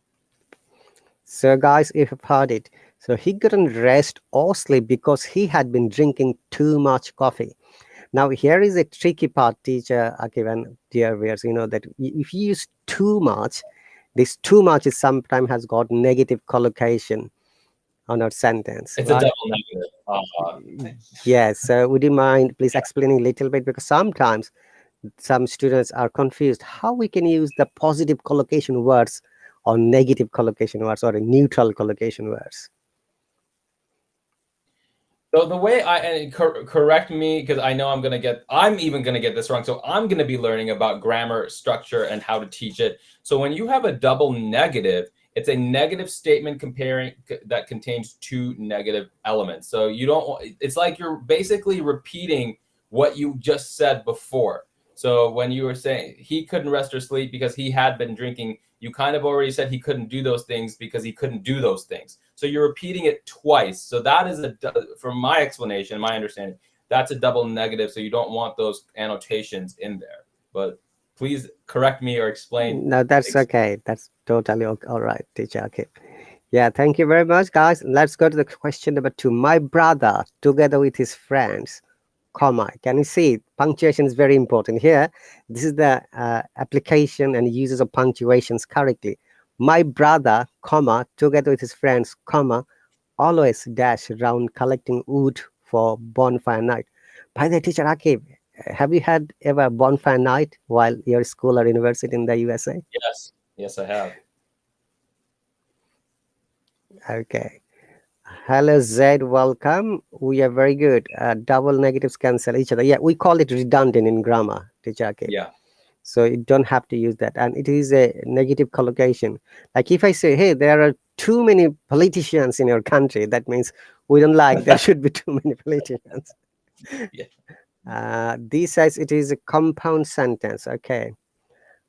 So, guys, if you've heard it, so he couldn't rest or sleep because he had been drinking too much coffee. Now, here is a tricky part, teacher Akib and dear viewers. You know that if you use too much, this too much is sometimes has got negative collocation on our sentence, It's a right? double negative. Yes. So, would you mind please explaining a little bit because sometimes some students are confused how we can use the positive collocation words or negative collocation words or a neutral collocation words. So the way correct me because I know I'm even gonna get this wrong. So I'm gonna be learning about grammar structure and how to teach it. So when you have a double negative, it's a negative statement comparing that contains two negative elements. So you don't. It's like you're basically repeating what you just said before. So when you were saying he couldn't rest or sleep because he had been drinking, you kind of already said he couldn't do those things because he couldn't do those things. So you're repeating it twice. So that is from my explanation, my understanding, that's a double negative. So you don't want those annotations in there. But please correct me or explain. No, that's okay. That's totally all right, teacher. Okay. Yeah, thank you very much, guys. Let's go to the question number 2. My brother, together with his friends, comma. Can you see? Punctuation is very important here. This is the application and uses of punctuations correctly. My brother, comma, together with his friends, comma, always dash around collecting wood for bonfire night. By the teacher Akib, have you had ever bonfire night while your school or university in the USA? Yes, yes, I have. Okay. Hello Z, welcome. We are very good. Double negatives cancel each other. Yeah, we call it redundant in grammar, teacher Akib. Yeah. So you don't have to use that, and it is a negative collocation. Like if I say, hey, there are too many politicians in your country, that means we don't like there should be too many politicians. Yeah. This says it is a compound sentence. Okay,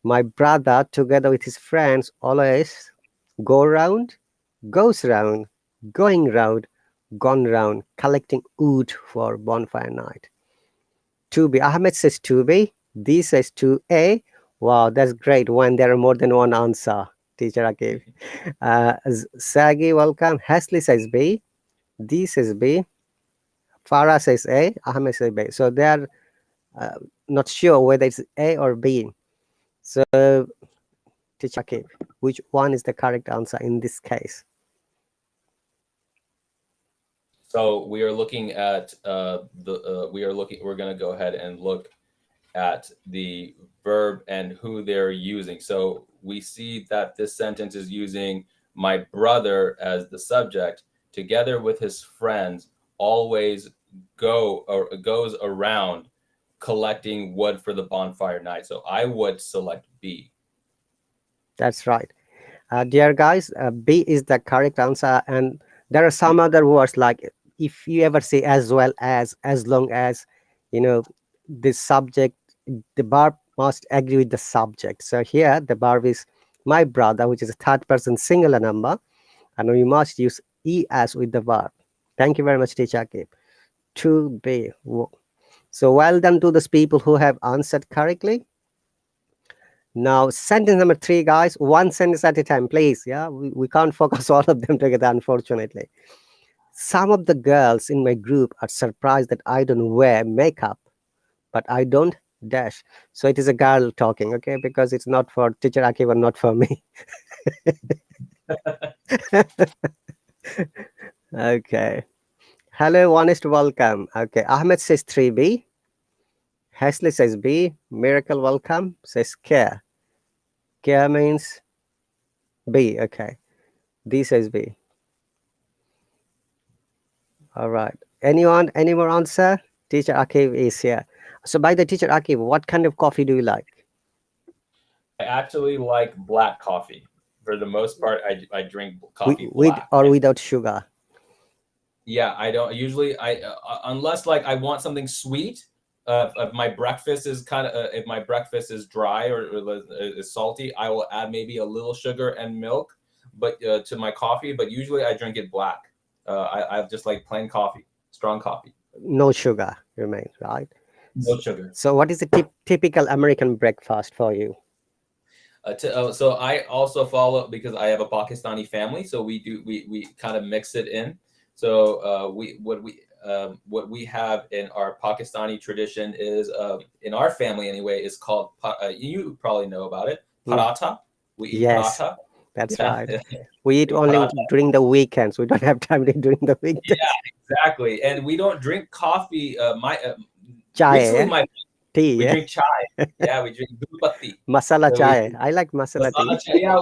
my brother together with his friends always go round, goes round, going round, gone round, collecting wood for bonfire night. To be, Ahmed says to be, D says to A. Wow, that's great when there are more than one answer, teacher Akib. Sagi, welcome. Hasley says B, D says B, Farah says A, Ahmed says B. So they are uh, not sure whether it's A or B. So, teacher Akib, which one is the correct answer in this case? So we are looking at we're going to go ahead and look at the verb and who they're using. So we see that this sentence is using my brother as the subject, together with his friends, always goes around collecting wood for the bonfire night. So I would select B. That's right. Dear guys, B is the correct answer, and there are some other words like if you ever say as long as, you know, the subject, the verb must agree with the subject. So here the verb is my brother, which is a third person singular number, and we must use es with the verb. Thank you very much, teacher Akib. To be. So well done to those people who have answered correctly. Now, sentence number 3, guys, one sentence at a time, please. Yeah, we can't focus all of them together, unfortunately. Some of the girls in my group are surprised that I don't wear makeup, but I don't dash. So it is a girl talking, okay, because it's not for teacher Akib or not for me. Okay. Hello, honest welcome. Okay, Ahmed says 3B. Hasley says B. Miracle welcome says care. Care means B. Okay. D says B. All right. Anyone? Any more answer? Teacher Akib is here. So, by the teacher Akib, what kind of coffee do you like? I actually like black coffee. For the most part, I drink coffee With black. or without sugar? Yeah, I don't usually. Unless like I want something sweet. If my breakfast is if my breakfast is dry or is salty, I will add maybe a little sugar and milk, but to my coffee. But usually I drink it black. I just like plain coffee, strong coffee, No sugar remains, right? no sugar. So, what is the typical American breakfast for you? So I also follow because I have a Pakistani family, so we kind of mix it in. So what we have in our Pakistani tradition is in our family anyway is called you probably know about it, Mm, paratha. We eat yes, paratha. that's Yeah, right. We eat we eat only paratha. during the weekends. We don't have time to during the weekdays. Yeah, exactly. And we don't drink coffee. My Chai, recently yeah? my Tea, we yeah? drink chai. Yeah, we drink doodh patti. Masala So we chai. I like masala masala tea. chai. Yeah,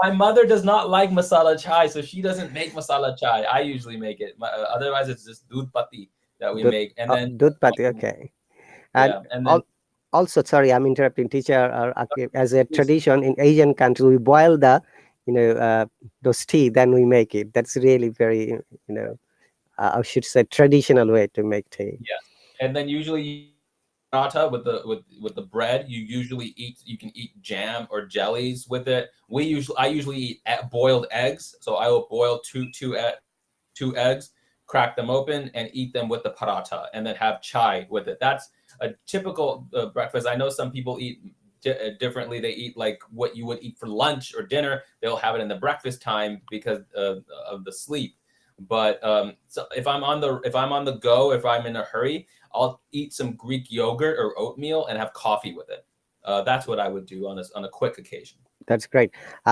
my mother does not like masala chai, so she doesn't make masala chai. I usually make it. Otherwise, it's just doodh patti that we make. And then, Dudh pati, okay. And yeah, and then also, sorry, I'm interrupting, teacher. As a tradition in Asian countries, we boil the, you know, those tea, then we make it. That's really very, you know, I should say, traditional way to make tea. yes, and then usually paratha with the bread. You can eat jam or jellies with it. I usually eat boiled eggs. So I will boil two eggs, crack them open, and eat them with the paratha, and then have chai with it. That's a typical breakfast. I know some people eat differently. They eat like what you would eat for lunch or dinner. They'll have it in the breakfast time because of the sleep. But so if I'm on the go, if I'm in a hurry, I'll eat some Greek yogurt or oatmeal and have coffee with it. That's what I would do on a quick occasion. That's great.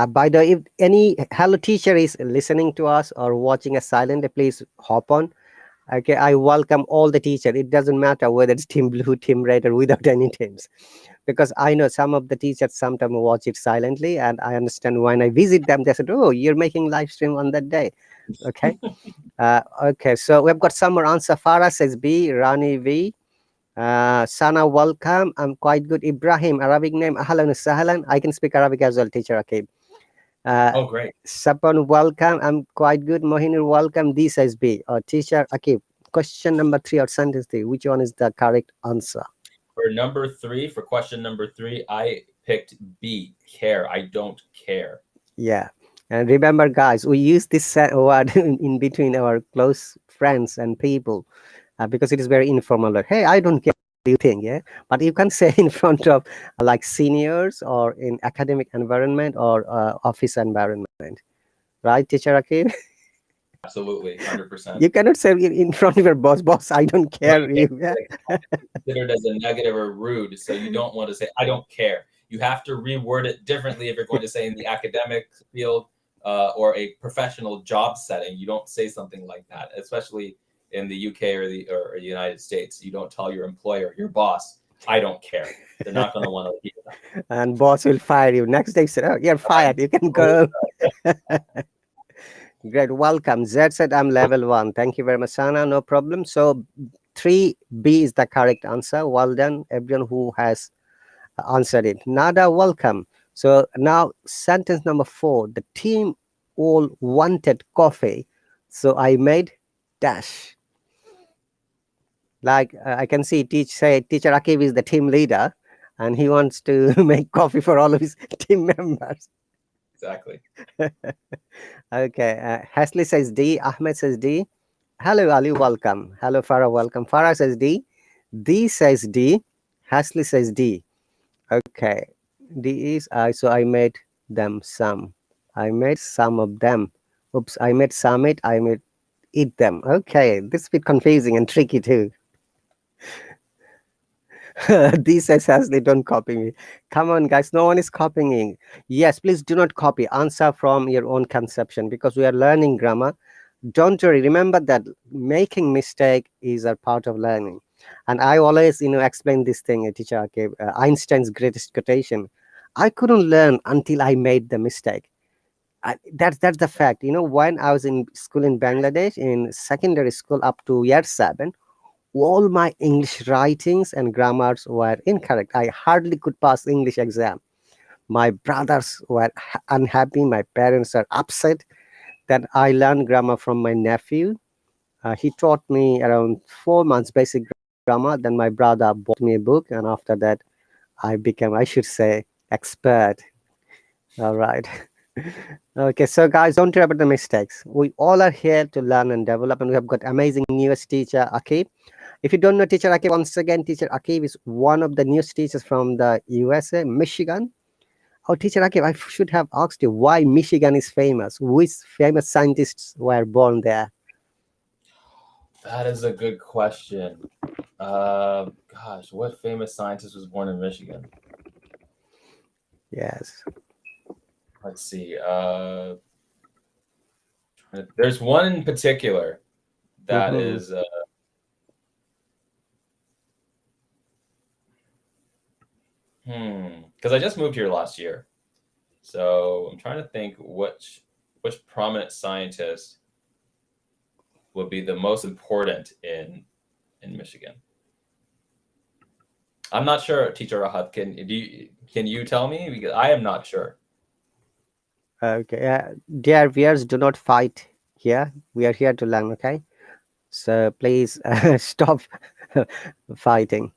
By the way, if any Hello teacher is listening to us or watching us silently, please hop on. Okay, I welcome all the teachers. It doesn't matter whether it's team blue, team red, or without any teams, because I know some of the teachers sometimes watch it silently, and I understand when I visit them, they said, "Oh, you're making live stream on that day." Okay, okay. So we've got some more answer. Farah says B, Rani V. Sana, welcome. I'm quite good. Ibrahim, Arabic name. Ahlan sahlan. I can speak Arabic as well, teacher. Okay. Oh, great. Sapan, welcome. I'm quite good. Mohinur, welcome. This is B. Teacher Akib, question number 3 or sentence 3. Which one is the correct answer? For question number 3, I picked B, care. I don't care. Yeah. And remember, guys, we use this word in between our close friends and people because it is very informal. Like, hey, I don't care. You think, yeah, but you can say in front of like seniors or in academic environment or office environment, right, teacher Akib? Absolutely, 100%. You cannot say in front of your boss, I don't care. Right, You, yeah? considered as a negative or rude, so you don't want to say I don't care. You have to reword it differently if you're going to say in the academic field or a professional job setting. You don't say something like that, especially in the UK or the United States. You don't tell your employer, your boss, I don't care. They're not going to want to hear that. And boss will fire you. Next day, say, oh, you're fired. You can go. Great. Welcome. Z said, I'm level 1. Thank you very much, Sana. No problem. So 3B is the correct answer. Well done, everyone who has answered it. Nada, welcome. So now sentence number 4. The team all wanted coffee, so I made dash. Like I can see teacher Akib is the team leader and he wants to make coffee for all of his team members. Exactly. Okay. Hasley says D. Ahmed says D. Hello, Ali. Welcome. Hello, Farah. Welcome. Farah says D. D says D. Hasley says D. Okay. D is I. So I made them some. I made some of them. Oops. I made some it. I made eat them. Okay. This is a bit confusing and tricky too. This says Hasley, don't copy me. Come on, guys. No one is copying. Yes, please do not copy. Answer from your own conception because we are learning grammar. Don't worry. Remember that making mistake is a part of learning. And I always, explain this thing, teacher. Okay, Einstein's greatest quotation. I couldn't learn until I made the mistake. That's the fact. When I was in school in Bangladesh, in secondary school up to year 7, all my English writings and grammars were incorrect. I hardly could pass English exam. My brothers were unhappy. My parents are upset that I learned grammar from my nephew. He taught me around 4 months basic grammar. Then my brother bought me a book, and after that, I became, I should say, expert. All right. Okay, so guys, don't worry about the mistakes. We all are here to learn and develop, and we have got amazing newest teacher, Akib. If you don't know teacher Akib, once again, teacher Akib is one of the newest teachers from the USA, Michigan. Oh, teacher Akib, I should have asked you why Michigan is famous. Which famous scientists were born there? That is a good question. Gosh, what famous scientist was born in Michigan? Yes. Let's see. There's one in particular that is. Because I just moved here last year, so I'm trying to think which prominent scientist would be the most important in Michigan. I'm not sure, teacher Rahat. Can you tell me? Because I am not sure. Okay. Dear viewers, do not fight here. We are here to learn, okay? So please stop fighting.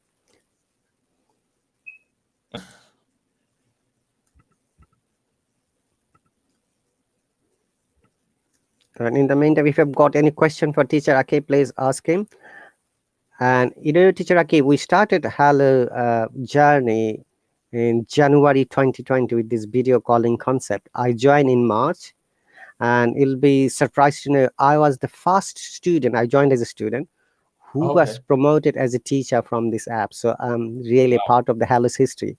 And in the meantime, if you've got any question for teacher Akib, please ask him. And teacher Akib, we started Hello journey in January 2020 with this video calling concept. I joined in March, and it'll be surprised to know I was the first student. I joined as a student who was Okay. promoted as a teacher from this app. So I'm really a Wow. part of the Hallo's history.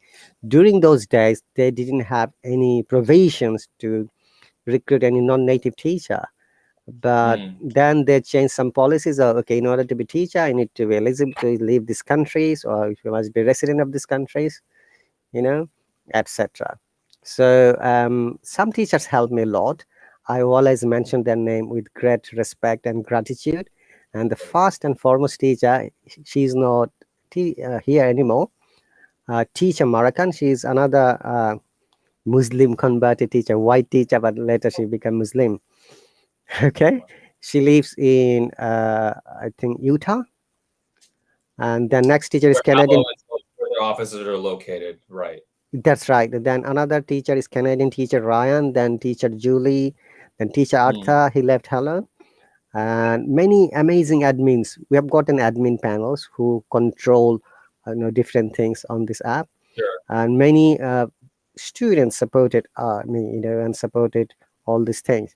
During those days, they didn't have any provisions to recruit any non-native teacher. But Mm, then they changed some policies. Okay, in order to be teacher, you need to be eligible to leave these countries, or you must be resident of these countries, you know, etc. So some teachers helped me a lot. I always mention their name with great respect and gratitude. And the first and foremost teacher, she's not here anymore. Teacher Moroccan, she's another Muslim converted teacher, white teacher, but later she became Muslim. Okay, she lives in I think Utah, and the next teacher is where Hallo Canadian. is where their offices are located. Right. That's right. Then another teacher is Canadian teacher Ryan, then teacher Julie, then teacher Mm, Artha. He left Hello, and many amazing admins. We have gotten admin panels who control different things on this app, sure. and many students supported me, and supported all these things.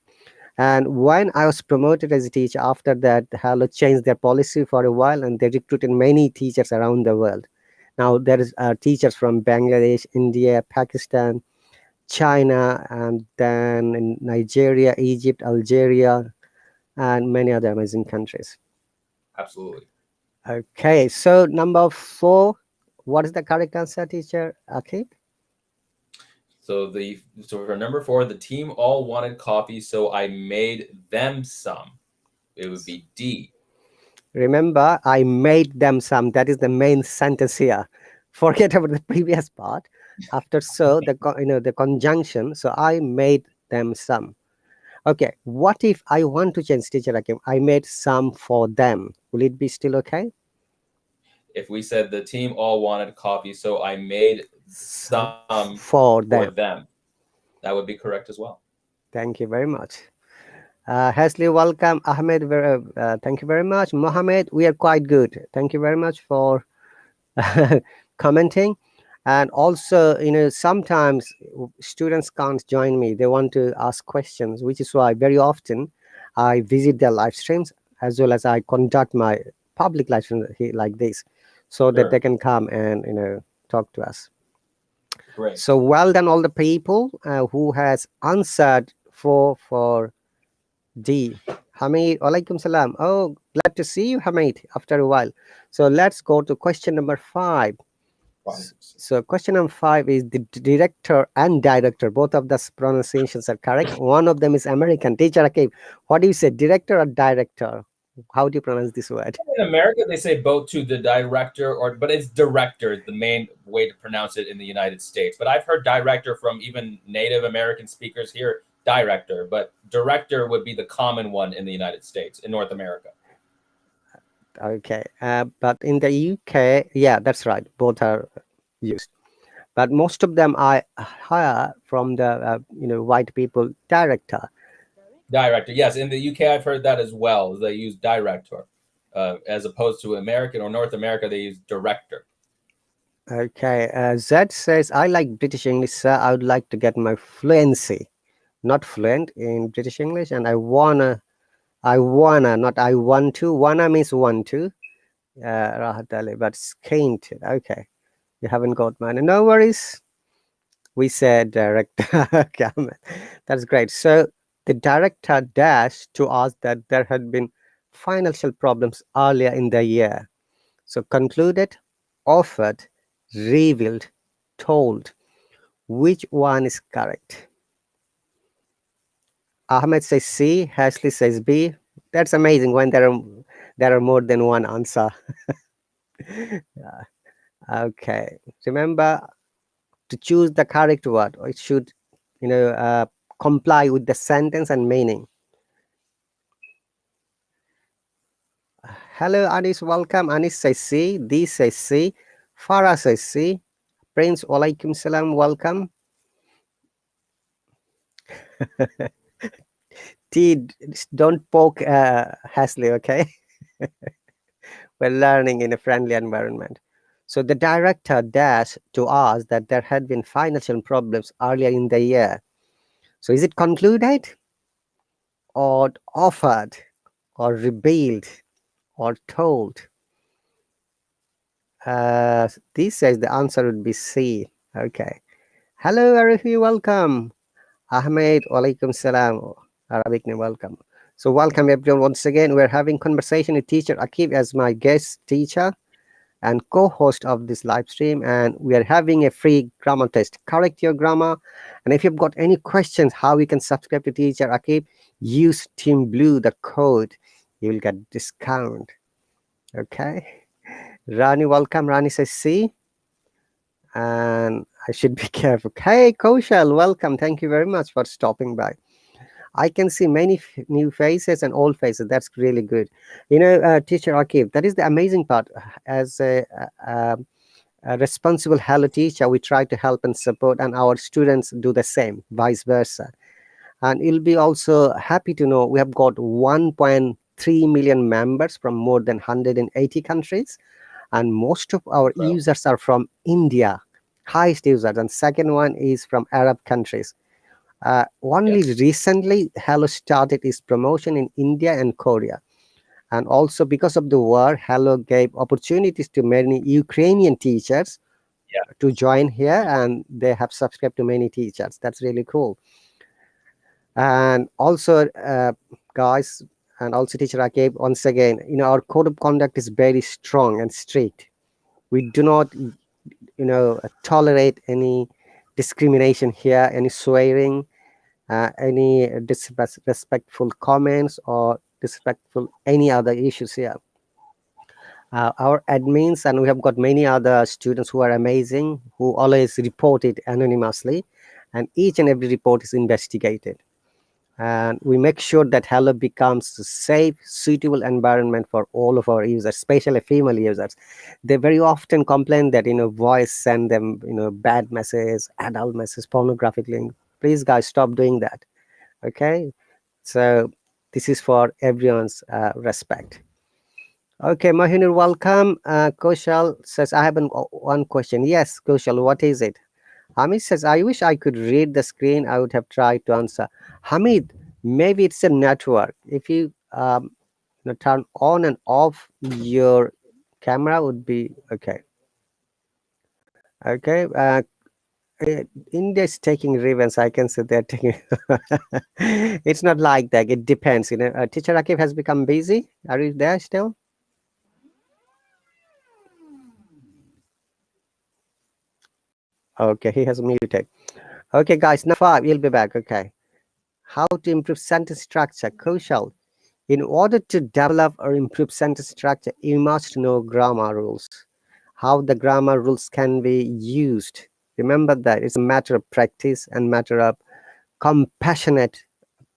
And when I was promoted as a teacher, after that, Hello changed their policy for a while, and they recruited many teachers around the world. Now there is teachers from Bangladesh, India, Pakistan, China, and then in Nigeria, Egypt, Algeria, and many other amazing countries. Absolutely. Okay, so number 4, what is the correct answer, teacher? Okay. So for number 4, the team all wanted coffee, so I made them some. It would be D. Remember, I made them some. That is the main sentence here. Forget about the previous part. After so, the conjunction. So I made them some. Okay. What if I want to change, teacher Akim? I made some for them. Will it be still okay? If we said the team all wanted coffee, so I made Some some for for them. them, that would be correct as well. Thank you very much. Hasli, welcome. Ahmed, thank you very much. Mohammed, we are quite good. Thank you very much for commenting. And also, sometimes students can't join me. They want to ask questions, which is why very often I visit their live streams, as well as I conduct my public live streams like this, so that they Sure. can come and talk to us. Great. So well done, all the people who has answered for D. Hamid, alaikum salam. Oh, glad to see you, Hamid, after a while. So let's go to question number 5. Fine. So question number 5 is the director and director. Both of the pronunciations are correct. One of them is American. Teacher Akib, what do you say, director or director? How do you pronounce this word? In America, they say both to the director, but it's director is the main way to pronounce it in the United States. But I've heard director from even Native American speakers here, director, but director would be the common one in the United States, in North America. Okay, but in the UK, yeah, that's right. Both are used, but most of them I hire from the white people director. Director, yes. In the UK, I've heard that as well. They use director, as opposed to American or North America, they use director. Okay, Zed says, I like British English, sir. I would like to get my fluency, not fluent in British English, and not I want to. Wanna means want to. RahatAli, but can't. Okay, you haven't got mine. No worries. We said director. Okay, that's great. So the director dashed to us that there had been financial problems earlier in the year. So concluded, offered, revealed, told. Which one is correct? Ahmed says C, Ashley says B. That's amazing when there are more than one answer. Yeah. Okay. Remember to choose the correct word. It should, comply with the sentence and meaning. Hello, Anis. Welcome. Anis says C. D says C. Farah says C. Prince, walaikum salam. Welcome. T, don't poke Hasley, okay? We're learning in a friendly environment. So the director dashed to us that there had been financial problems earlier in the year. So is it concluded or offered or revealed or told? This says the answer would be C. Okay. Hello, Arifi, welcome. Ahmed, walaikum salam. Arabic name, welcome. So welcome everyone once again. We're having conversation with teacher Akib as my guest teacher and co-host of this live stream, and we are having a free grammar test. Correct your grammar, and if you've got any questions how you can subscribe to teacher Akib, use Team Blue, the code. You will get discount. Okay. Rani, welcome. Rani says C, and I should be careful. Hey, Kaushal, welcome. Thank you very much for stopping by. I can see many new faces and old faces. That's really good. Teacher Akib, that is the amazing part. As a responsible Hello teacher, we try to help and support, and our students do the same, vice versa. And you'll be also happy to know we have got 1.3 million members from more than 180 countries, and most of our users are from India, highest users, and second one is from Arab countries. Only recently, Hello started its promotion in India and Korea. And also because of the war, Hello gave opportunities to many Ukrainian teachers to join here, and they have subscribed to many teachers. That's really cool. And also, guys, and also teacher Akib, once again, our code of conduct is very strong and strict. We do not, tolerate any discrimination here, any swearing, any disrespectful comments or disrespectful any other issues here. Our admins, and we have got many other students who are amazing, who always report it anonymously, and each and every report is investigated. And we make sure that Hello becomes a safe, suitable environment for all of our users, especially female users. They very often complain that voice send them bad messages, adult messages, pornographic link. Please, guys, stop doing that. Okay, so this is for everyone's respect. Okay, Mahinur, welcome. Koshal says, I have one question. Yes, Koshal, what is it? Hamid says, I wish I could read the screen. I would have tried to answer. Hamid, maybe it's a network. If you, turn on and off your camera would be okay. Okay. India is taking revenge. I can say they're taking. It's not like that. It depends. Teacher Akif has become busy. Are you there still? Okay, he has muted. Okay, guys, now 5, we'll be back. Okay. How to improve sentence structure? Crucial. In order to develop or improve sentence structure, you must know grammar rules. How the grammar rules can be used. Remember that it's a matter of practice and matter of compassionate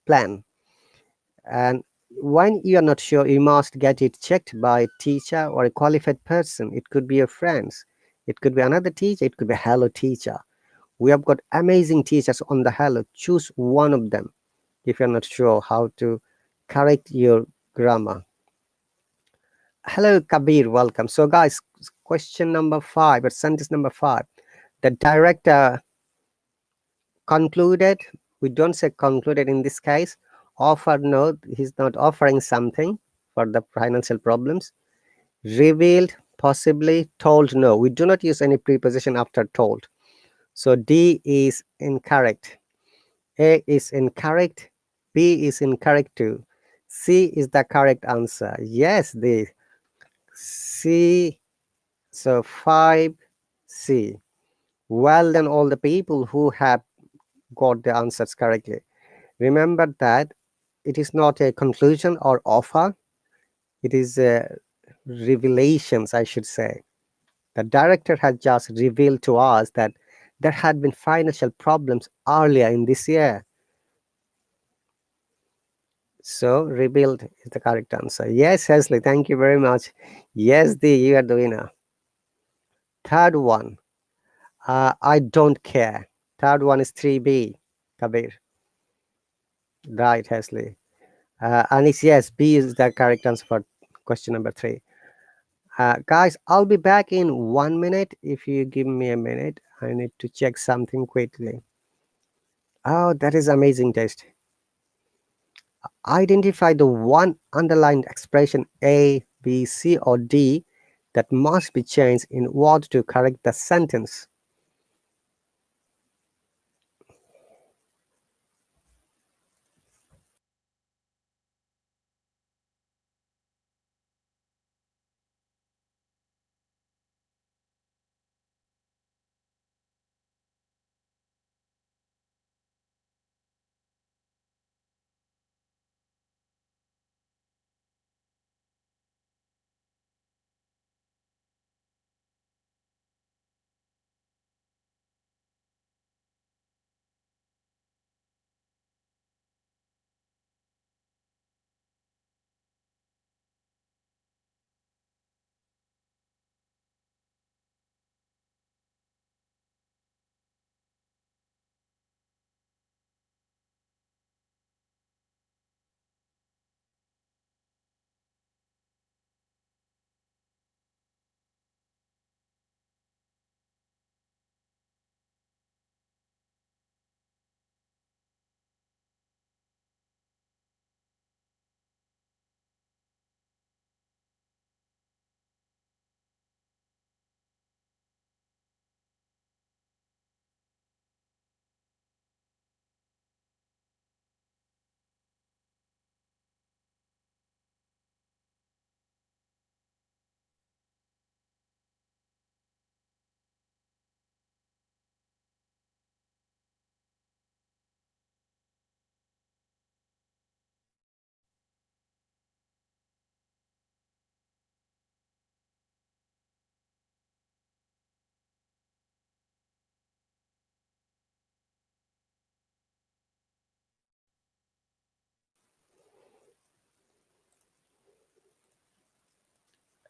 plan. And when you are not sure, you must get it checked by a teacher or a qualified person. It could be your friends. It could be another teacher. It could be a Hello teacher. We have got amazing teachers on the Hello. Choose one of them if you're not sure how to correct your grammar. Hello, Kabir. Welcome. So, guys, question number 5 or sentence number 5. The director concluded. We don't say concluded in this case. Offer, no, he's not offering something for the financial problems. Revealed, possibly. Told, no. We do not use any preposition after told. So D is incorrect. A is incorrect. B is incorrect too. C is the correct answer. Yes, the C. So 5C. Well done, all the people who have got the answers correctly. Remember that it is not a conclusion or offer. It is revelations, I should say. The director has just revealed to us that there had been financial problems earlier in this year. So rebuild is the correct answer. Yes, Hesley, thank you very much. Yes, you are the winner. Third one, I don't care. Third one is 3B, Kabir. Right, Hesley. And it's yes, B is the correct answer for question number 3. Guys, I'll be back in 1 minute. If you give me a minute, I need to check something quickly. Oh, that is amazing test. Identify the one underlined expression A, B, C, or D that must be changed in order to correct the sentence.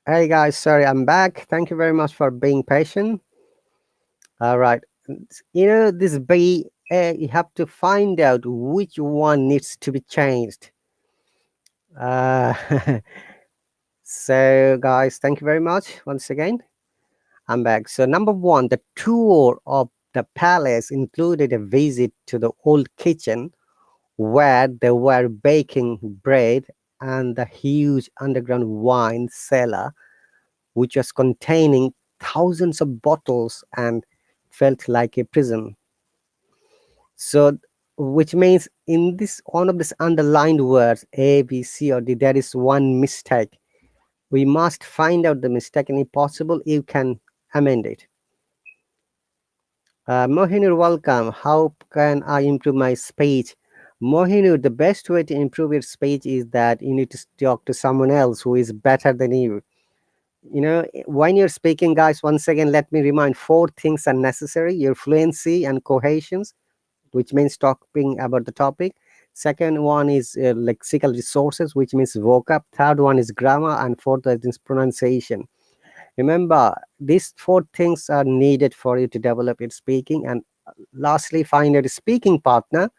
Hey guys, sorry, I'm back. Thank you very much for being patient. All right. This B, you have to find out which one needs to be changed. Uh, so, guys, thank you very much once again. I'm back. So, number one, the tour of the palace included a visit to the old kitchen where they were baking bread and the huge underground wine cellar, which was containing thousands of bottles and felt like a prison. So, which means in this one of these underlined words A, B, C, or D, there is one mistake. We must find out the mistake, and if possible, you can amend it. Mohinur, welcome. How can I improve my speech? Mohinur, the best way to improve your speech is that you need to talk to someone else who is better than you. When you're speaking, guys, once again, let me remind four things are necessary: your fluency and cohesion, which means talking about the topic. Second one is lexical resources, which means vocab. Third one is grammar, and fourth is pronunciation. Remember, these four things are needed for you to develop your speaking. And lastly, find a speaking partner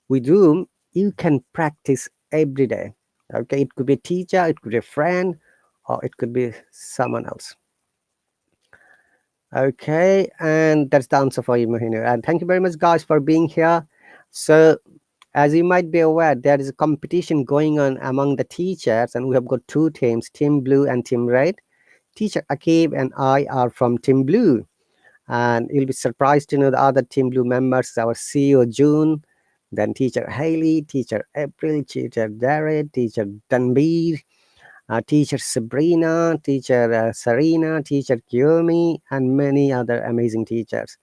with whom you can practice every day. Okay, it could be a teacher, it could be a friend, or it could be someone else. Okay, and that's the answer for you, Mohinu. And thank you very much, guys, for being here. So, as you might be aware, there is a competition going on among the teachers, and we have got two teams, Team Blue and Team Red. Teacher Akib and I are from Team Blue, and you'll be surprised to know the other Team Blue members, our CEO June, then Teacher Haley, Teacher April, Teacher Jared, Teacher Tanbir, Teacher Sabrina, Teacher Sarina, Teacher Kiyomi, and many other amazing teachers.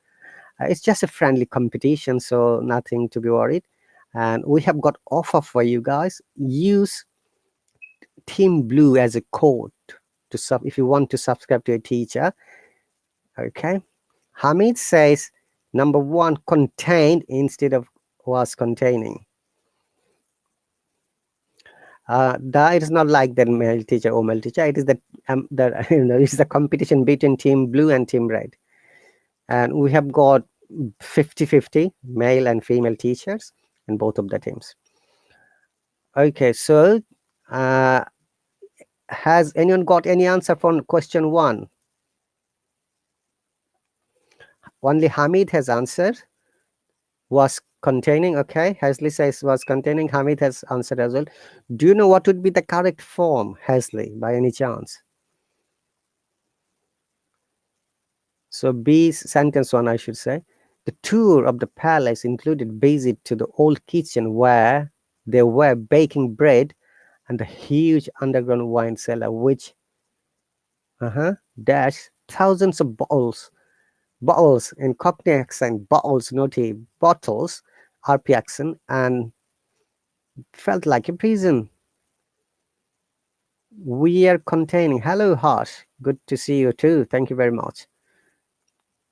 It's just a friendly competition, so nothing to be worried. And we have got offer for you guys. Use Team Blue as a code to sub if you want to subscribe to a teacher. Okay. Hamid says number one, contained instead of was containing. That is not like the male teacher or male teacher. It is it's the competition between Team Blue and Team Red, and we have got 50-50 male and female teachers in both of the teams. Okay, so Has anyone got any answer from question 1? Only Hamid has answered. Was containing. Okay, Hazli says was containing. Hamid has answered as well. Do you know what would be the correct form, Hazli, by any chance? So B's sentence 1, I should say. The tour of the palace included visit to the old kitchen where they were baking bread and a huge underground wine cellar which dash thousands of bottles in Cockney accent, bottles, naughty bottles, RP accent, and felt like a prison. We are containing. Hello, Harsh. Good to see you too. Thank you very much.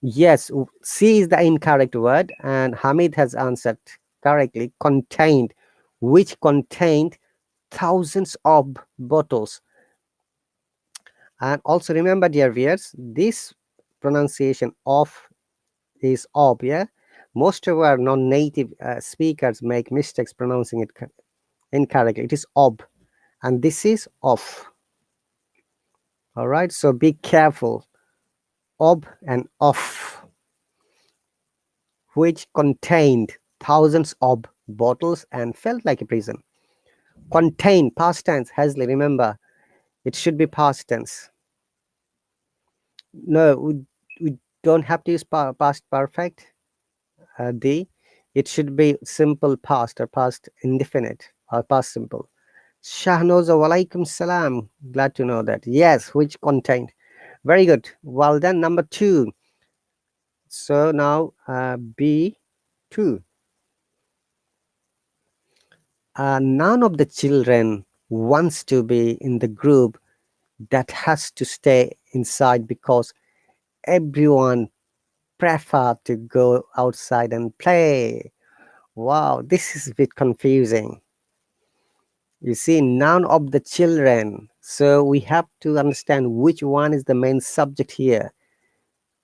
Yes, C is the incorrect word, and Hamid has answered correctly. Contained, which contained thousands of bottles. And also remember, dear viewers, this pronunciation of is ob. Yeah, most of our non-native speakers make mistakes pronouncing it incorrectly. It is ob, and this is off. All right, so be careful. Ob and off, which contained thousands of bottles and felt like a prison. Contain, past tense. Hazli, remember, it should be past tense. No, we don't have to use past perfect. The it should be simple past or past indefinite or past simple. Shahnoza walaikum salam. Glad to know that. Yes, which contained. Very good. Well done. Number 2. So now B2. None of the children wants to be in the group that has to stay inside because everyone prefer to go outside and play. Wow, this is a bit confusing. You see, none of the children. So we have to understand which one is the main subject here.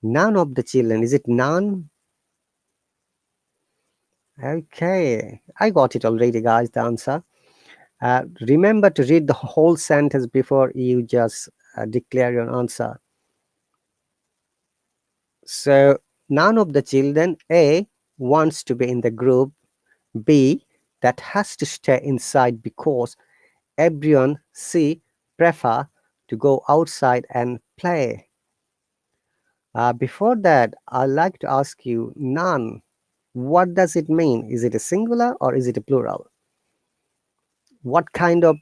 None of the children. Is it none? Okay, I got it already, guys, the answer. Remember to read the whole sentence before you just declare your answer. So, none of the children, A, wants to be in the group, B, that has to stay inside because everyone, C, prefer to go outside and play. Before that, I'd like to ask you, none, what does it mean? Is it a singular or is it a plural? What kind of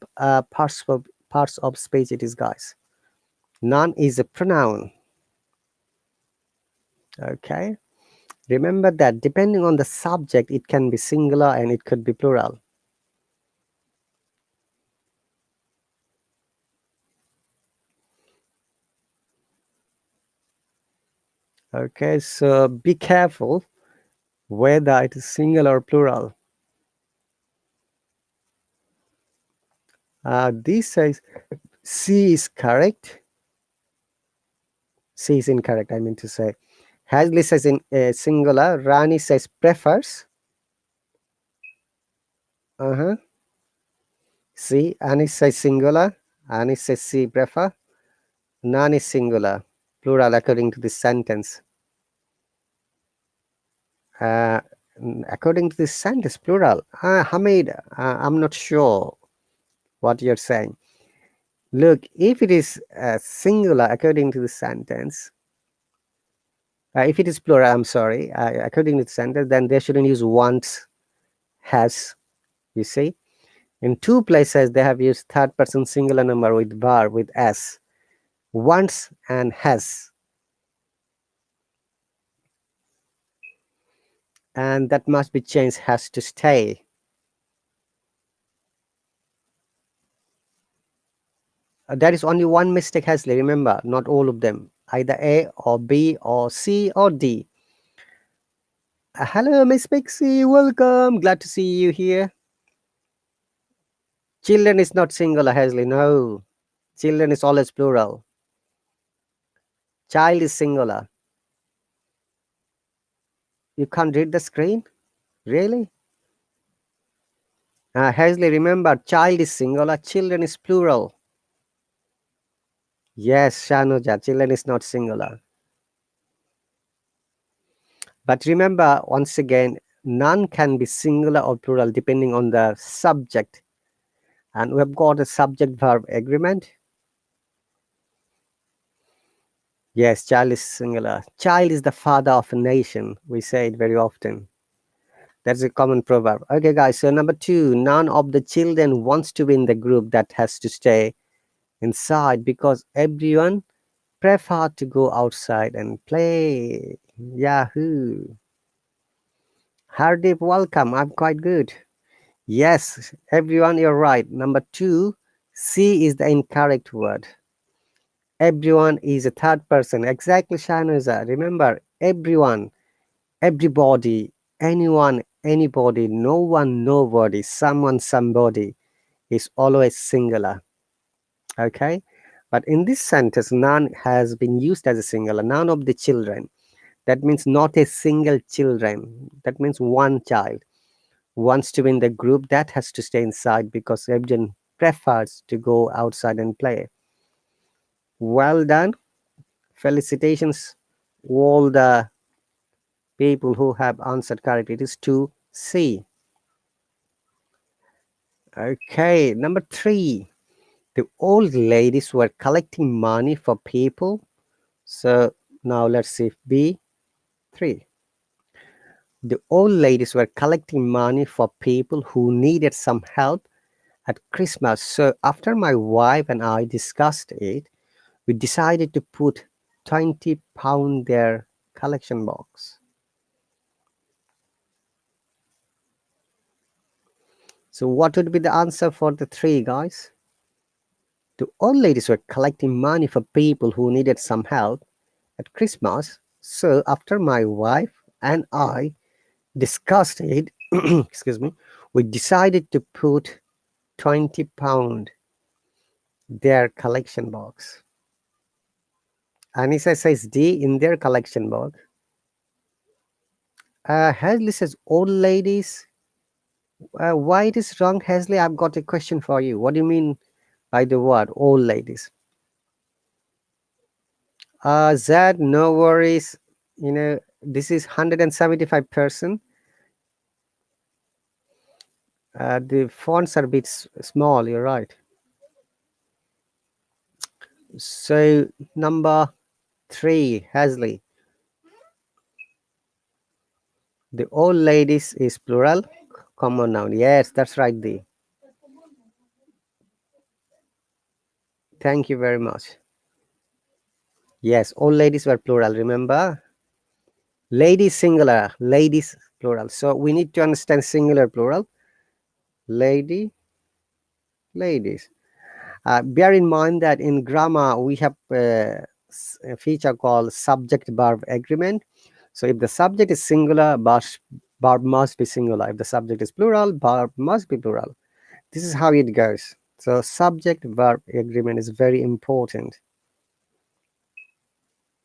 parts of speech it is, guys? None is a pronoun. Okay, remember that depending on the subject it can be singular and it could be plural. Okay, so be careful whether it is singular or plural. This says C is correct. C is incorrect, I mean to say. Hazli says in singular. Rani says prefers. C. Anis says singular. Anis says C prefer. None is singular. Plural according to this sentence. According to this sentence, plural. Hamid, I'm not sure what you're saying. Look, if it is singular according to the sentence, if it is plural, I'm sorry, according to the sentence, then they shouldn't use once, has, you see. In 2 places, they have used third person singular number with verb, with s, once and has. And that must be changed, has to stay. There is only one mistake, Hasley, remember, not all of them. Either A or B or C or D. Hello, Miss Pixie, welcome. Glad to see you here. Children is not singular, Hasley, no. Children is always plural. Child is singular. You can't read the screen? Really? Hasley, remember, child is singular, children is plural. Yes, Shanuja, children is not singular. But remember, once again, none can be singular or plural depending on the subject. And we've got a subject verb agreement. Yes, child is singular. Child is the father of a nation. We say it very often. That's a common proverb. Okay, guys. So number 2, none of the children wants to be in the group that has to stay inside because everyone prefer to go outside and play. Yahoo! Hardeep, welcome. I'm quite good. Yes, everyone, you're right. Number 2, C is the incorrect word. Everyone is a third person. Exactly, Shahnuza. Remember, everyone, everybody, anyone, anybody, no one, nobody, someone, somebody is always singular. Okay? But in this sentence, none has been used as a singular. None of the children. That means not a single children. That means one child wants to be in the group that has to stay inside because everyone prefers to go outside and play. Well done. Felicitations, all the people who have answered correctly. It is 2C. Okay, number 3. The old ladies were collecting money for people. So now let's see B3. The old ladies were collecting money for people who needed some help at Christmas. So after my wife and I discussed it, we decided to put £20 their collection box. So what would be the answer for the 3, guys? The old ladies were collecting money for people who needed some help at Christmas. So after my wife and I discussed it, excuse me, we decided to put £20 their collection box. Anissa says D in their collection box. Hazley says old ladies. Why it is wrong, Hazley? I've got a question for you. What do you mean by the word old ladies? Zad, no worries. You know, this is 175%. The fonts are a bit small, you're right. So, number 3, Hazley. The old ladies is plural, common noun. Yes, that's right, D. Thank you very much. Yes, old ladies were plural, remember? Ladies singular, ladies plural. So we need to understand singular plural. Lady, ladies. Bear in mind that in grammar we have a feature called subject verb agreement. So if the subject is singular, verb must be singular. If the subject is plural, verb must be plural. This is how it goes. So subject verb agreement is very important.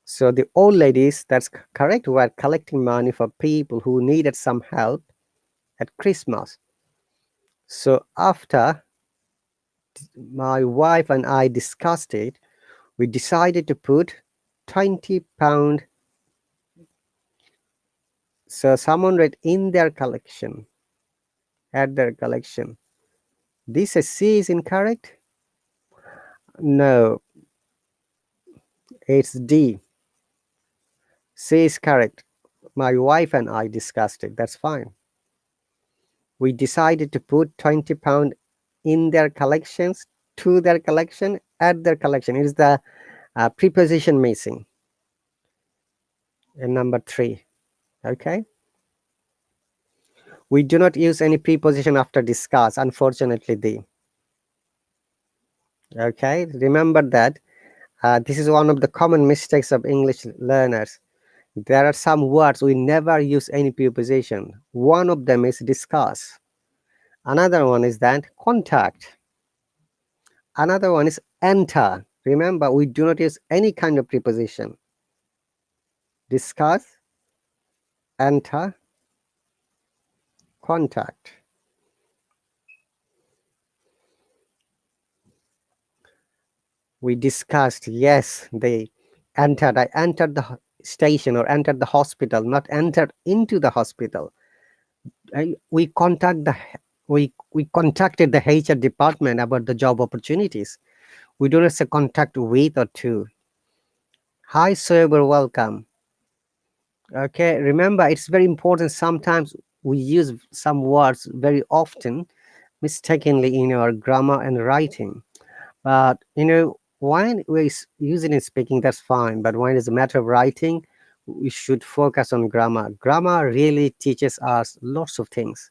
So the old ladies, that's correct, were collecting money for people who needed some help at Christmas. So after my wife and I discussed it, we decided to put £20. So someone read in their collection, at their collection. This C is incorrect? No, it's D. C is correct. My wife and I discussed it. That's fine. We decided to put £20 in their collections, to their collection, at their collection. It is the preposition missing in number 3. Okay. We do not use any preposition after discuss, unfortunately, D. Okay. Remember that. This is one of the common mistakes of English learners. There are some words we never use any preposition. One of them is discuss. Another one is that contact. Another one is enter. Remember, we do not use any kind of preposition. Discuss, enter, contact. We discussed, yes, they entered. I entered the station or entered the hospital, not entered into the hospital. We we contacted the HR department about the job opportunities. We do not say contact with or to. Hi, sir, we're welcome. Okay, remember, it's very important. Sometimes we use some words very often mistakenly in our grammar and writing. But when we use it in speaking, that's fine. But when it's a matter of writing, we should focus on grammar. Grammar really teaches us lots of things,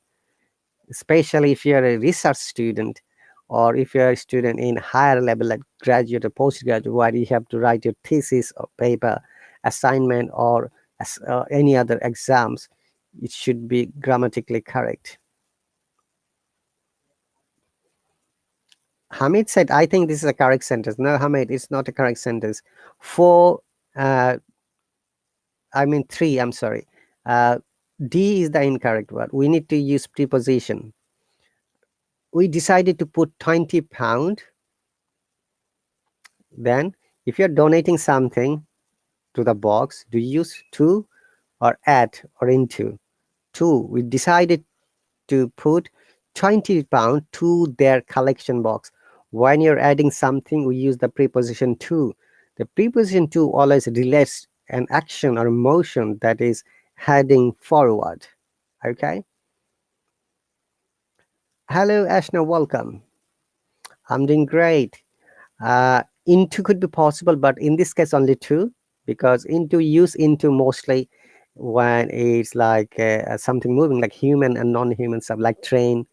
especially if you're a research student or if you're a student in higher level like graduate or postgraduate, where you have to write your thesis or paper, assignment, or any other exams. It should be grammatically correct. Hamid said, I think this is a correct sentence. No, Hamid, it's not a correct sentence. Four, three, I'm sorry. D is the incorrect word. We need to use preposition. We decided to put 20 pound. Then, if you're donating something to the box, do you use to or at or into? To. We decided to put 20 pound to their collection box. When you're adding something, we use the preposition to. The preposition to always relates an action or motion that is heading forward. Okay. Hello, Ashna. Welcome. I'm doing great. Into could be possible, but in this case, only to, because into use into mostly when it's like something moving, like human and non-human stuff, like train,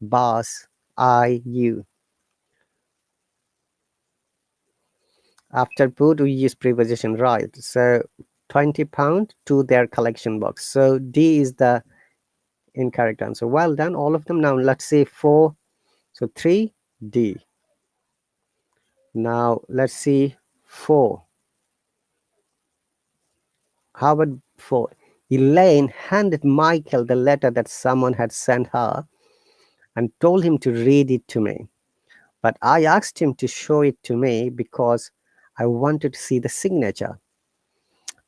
bus, I, you. After put, we use preposition, right? So 20 pound to their collection box. So D is the incorrect answer. Well done, all of them. Now let's see 4. So 3, D. Now let's see 4. How about 4? Elaine handed Michael the letter that someone had sent her and told him to read it to me. But I asked him to show it to me because I wanted to see the signature.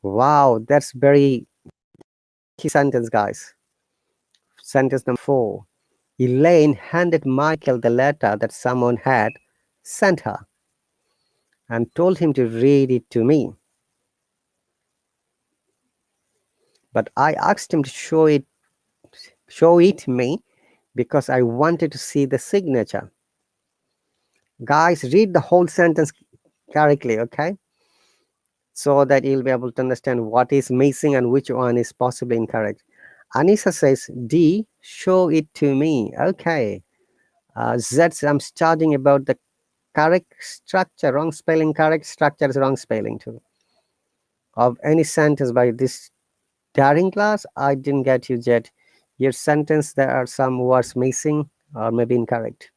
Wow, that's very key sentence, guys. Sentence number 4. Elaine handed Michael the letter that someone had sent her and told him to read it to me. But I asked him to show it me because I wanted to see the signature. Guys, read the whole sentence correctly, okay? So that you'll be able to understand what is missing and which one is possibly incorrect. Anissa says, D, show it to me. Okay. Z, I'm studying about the correct structure, wrong spelling, correct structure is wrong spelling too. Of any sentence by this daring class, I didn't get you yet. Your sentence, there are some words missing or maybe incorrect.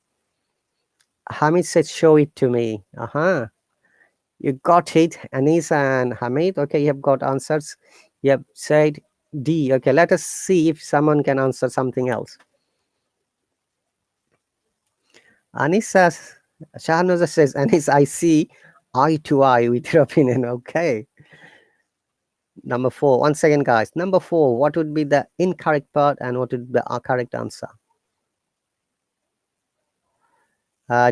Hamid said, show it to me. You got it, Anisa and Hamid. Okay, you have got answers. You have said D. Okay, let us see if someone can answer something else. Anisa, Shahnoza says, Anis, I see eye to eye with your opinion. Okay. Number 4. Once again, guys. Number 4, what would be the incorrect part and what would be the correct answer?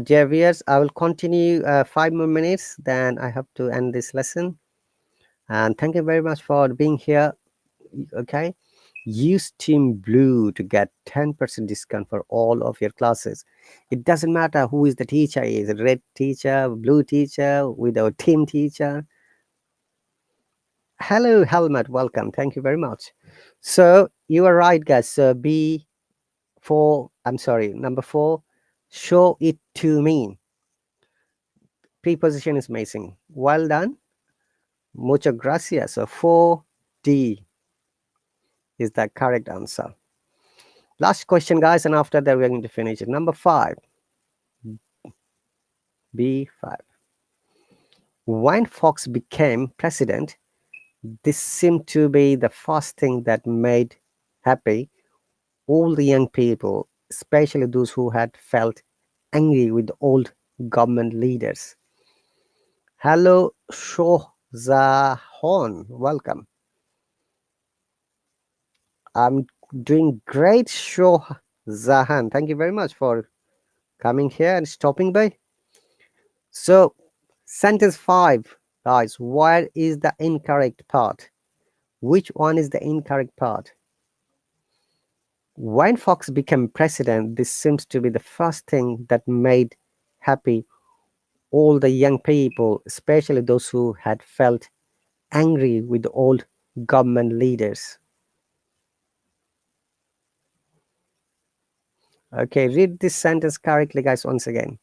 Dear viewers, I will continue 5 more minutes, then I have to end this lesson. And thank you very much for being here. Okay. Use Team Blue to get 10% discount for all of your classes. It doesn't matter who is the teacher, is it red teacher, blue teacher, with our team teacher. Hello, Helmet, welcome. Thank you very much. So you are right, guys. So number 4, show it to me. Preposition is missing. Well done. Muchas gracias. So 4D is the correct answer. Last question, guys, and after that we're going to finish it. Number 5. B5. When Fox became president, this seemed to be the first thing that made happy all the young people, especially those who had felt angry with old government leaders. Hello, Shohzahon. Welcome. I'm doing great, Shohzahan. Thank you very much for coming here and stopping by. So, sentence 5, guys. Where is the incorrect part? Which one is the incorrect part? When Fox became president, this seems to be the first thing that made happy all the young people, especially those who had felt angry with the old government leaders. Okay, read this sentence correctly, guys, once again.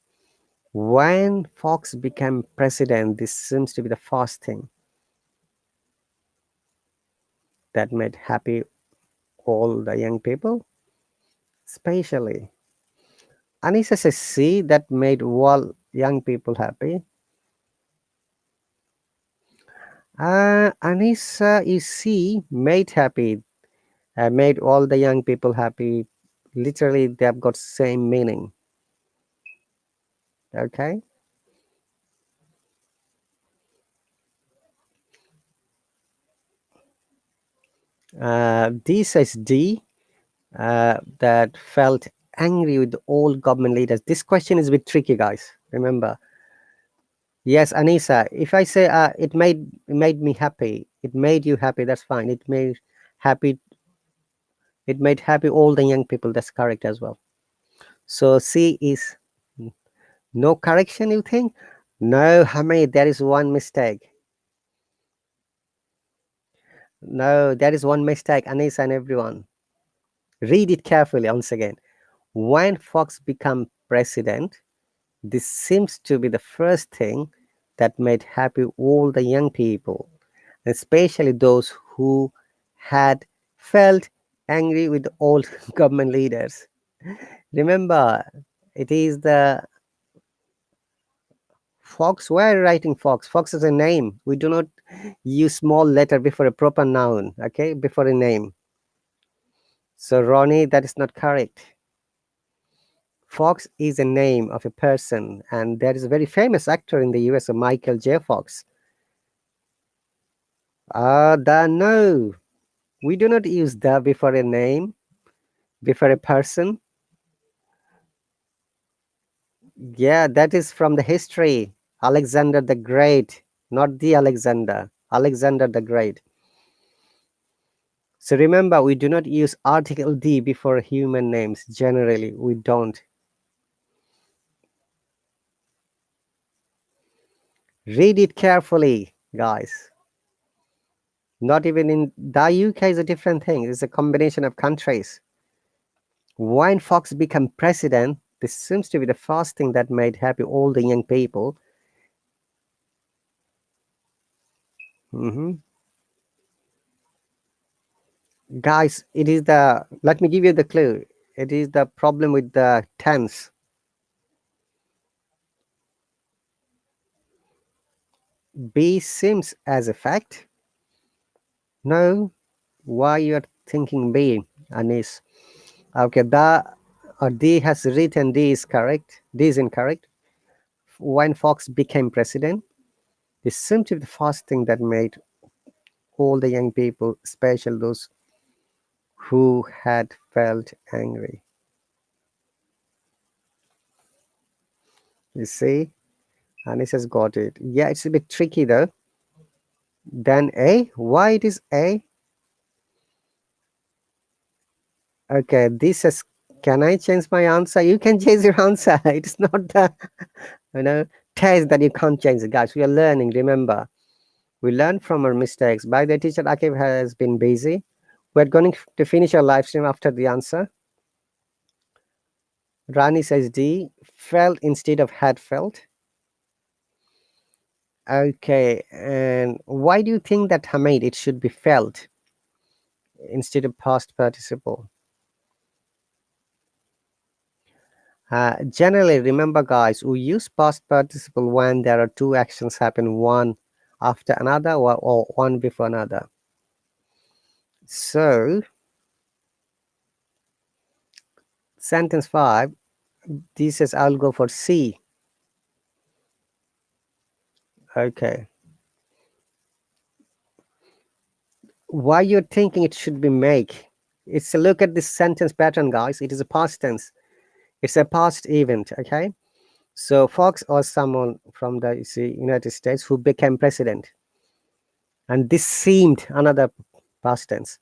When Fox became president, this seems to be the first thing that made happy all the young people, especially. Anissa says C, that made all young people happy. Anissa is C, made happy, made all the young people happy. Literally, they have got same meaning. Okay. D says D, that felt angry with all government leaders. This question is a bit tricky, guys. Remember. Yes, Anisa. If I say it made me happy, it made you happy. That's fine. Happy. It made happy all the young people. That's correct as well. So C is no correction. You think? No, Hamid. There is one mistake. No, there is one mistake, Anisa and everyone. Read it carefully once again. When Fox became president, this seems to be the first thing that made happy all the young people, especially those who had felt angry with the old government leaders. Remember, it is the Fox. Why are you writing Fox? Fox is a name. We do not use small letter before a proper noun, okay, before a name. So, Ronnie, that is not correct. Fox is a name of a person, and there is a very famous actor in the US, Michael J. Fox. No, we do not use the before a name, before a person. Yeah, that is from the history. Alexander the Great, not the Alexander. Alexander the Great. So remember, we do not use article D before human names. Generally, we don't. Read it carefully, guys. Not even in the UK is a different thing. It's a combination of countries. When Fox became president, this seems to be the first thing that made happy all the young people. Mhm. Guys, it is the, let me give you the clue. It is the problem with the tense. B seems as a fact. No, why you are thinking B, Anis? Okay, the or D has written D is correct. D is incorrect. When Fox became president, this seemed to be the first thing that made all the young people, especially those who had felt angry. You see, Anis has got it. Yeah, it's a bit tricky though. Then A. Why it is A? Okay, this is. Can I change my answer? You can change your answer. It's not the you know test that you can't change, guys. We are learning. Remember, we learn from our mistakes. By the teacher Akib has been busy. We're going to finish our live stream after the answer. Rani says D. Felt instead of had felt. Okay, and why do you think that Hamid it should be felt instead of past participle? Generally, remember, guys, we use past participle when there are two actions happen, one after another or one before another. So, sentence 5, this is I'll go for C. Okay. Why you're thinking it should be make? It's a look at this sentence pattern, guys. It is a past tense. It's a past event. Okay. So Fox or someone from the United States who became president, and this seemed another past tense,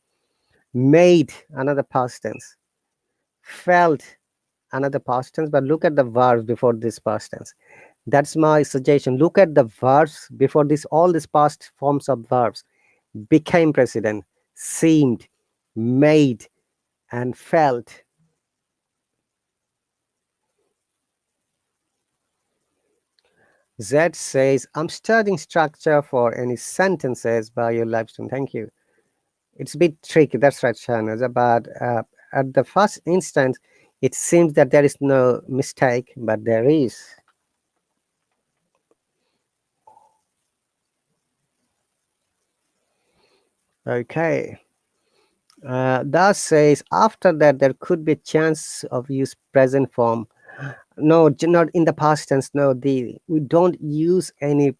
made another past tense, felt another past tense. But look at the verbs before this past tense. That's my suggestion. Look at the verbs before this. All these past forms of verbs: became president, seemed, made, and felt. Z says, I'm studying structure for any sentences by your LiveStream. Thank you. It's a bit tricky. That's right, Shanaza. But at the first instance, it seems that there is no mistake, but there is. Okay. That says, after that, there could be a chance of use present form. No, not in the past tense. No, we don't use any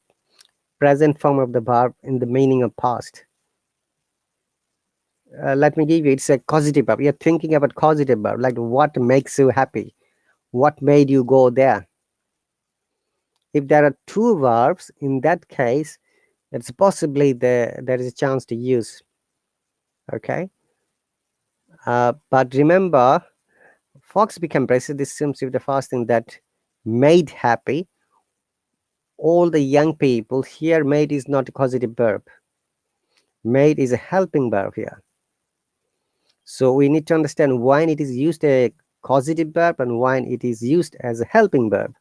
present form of the verb in the meaning of past. Let me give you, it's a causative verb. You're thinking about causative verb, like what makes you happy, what made you go there. If there are two verbs, in that case, it's possibly there is a chance to use. Okay. But remember, Fox became president. This seems to be the first thing that made happy all the young people. Here, made is not a causative verb. Made is a helping verb here. So we need to understand when it is used a causative verb and when it is used as a helping verb.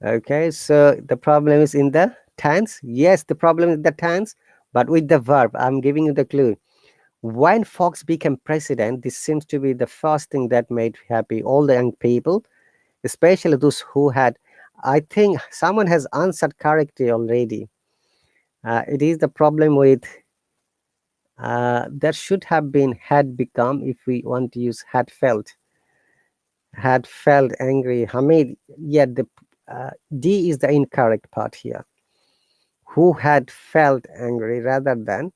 Okay, so the problem is in the tense. Yes, the problem is the tense, but with the verb, I'm giving you the clue. When Fox became president, this seems to be the first thing that made happy all the young people, especially those who had, I think someone has answered correctly already. It is the problem with, there should have been had become if we want to use had felt. Had felt angry. Hamid, yeah, the D is the incorrect part here. Who had felt angry rather than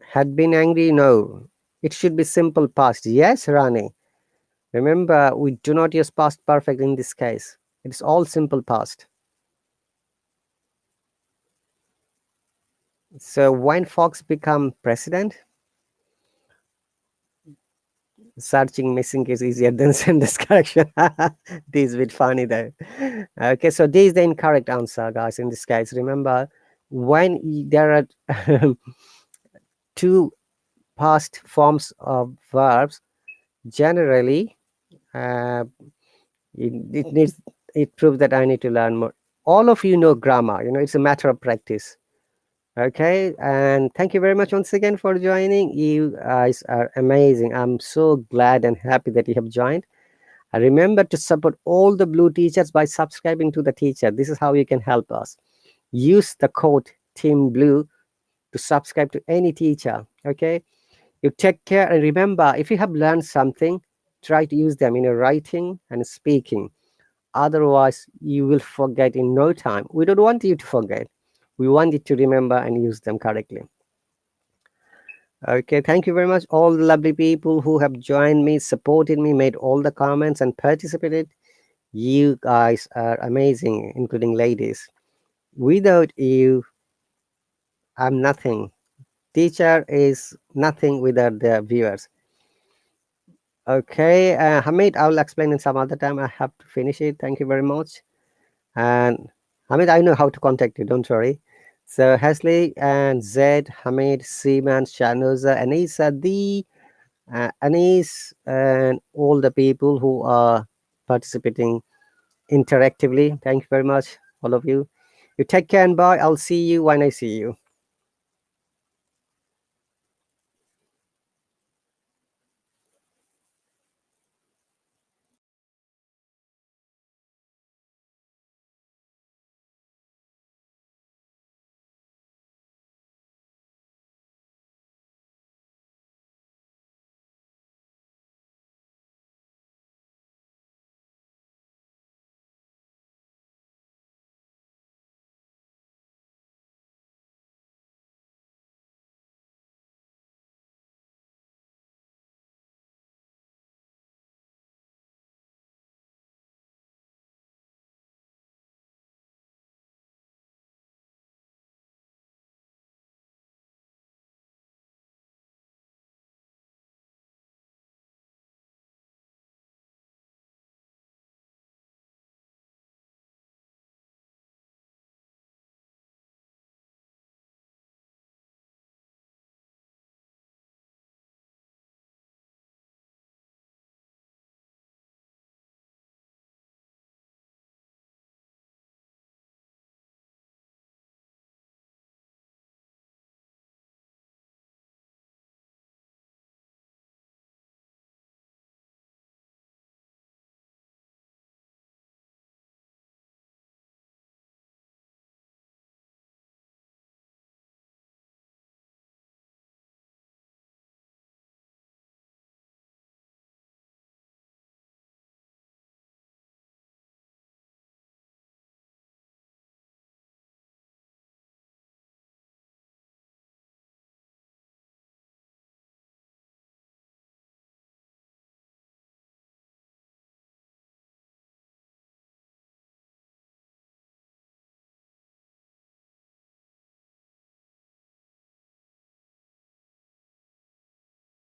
had been angry? No, it should be simple past. Yes, Rani. Remember, we do not use past perfect in this case. It's all simple past. So when Fox become president, searching missing is easier than sentence correction. This is a bit funny there. Okay, so this is the incorrect answer, guys, in this case. Remember, when there are two past forms of verbs, generally, it needs, it proves that I need to learn more. All of you know grammar, it's a matter of practice. Okay, and thank you very much once again for joining. You guys are amazing. I'm so glad and happy that you have joined. Remember to support all the blue teachers by subscribing to the teacher. This is how you can help us. Use the code Team Blue to subscribe to any teacher. Okay, you take care, and remember, if you have learned something, try to use them in your writing and speaking. Otherwise, you will forget in no time. We don't want you to forget. We want you to remember and use them correctly. Okay, thank you very much, all the lovely people who have joined me, supported me, made all the comments and participated. You guys are amazing, including ladies. Without you, I'm nothing. Teacher is nothing without the viewers. Okay, Hamid, I will explain in some other time. I have to finish it. Thank you very much. And Hamid, I know how to contact you, don't worry. So Hasley and Zed, Hamid, Seaman, Shanoza, Anisa, Anis, and all the people who are participating interactively. Thank you very much, all of you. You take care and bye. I'll see you when I see you.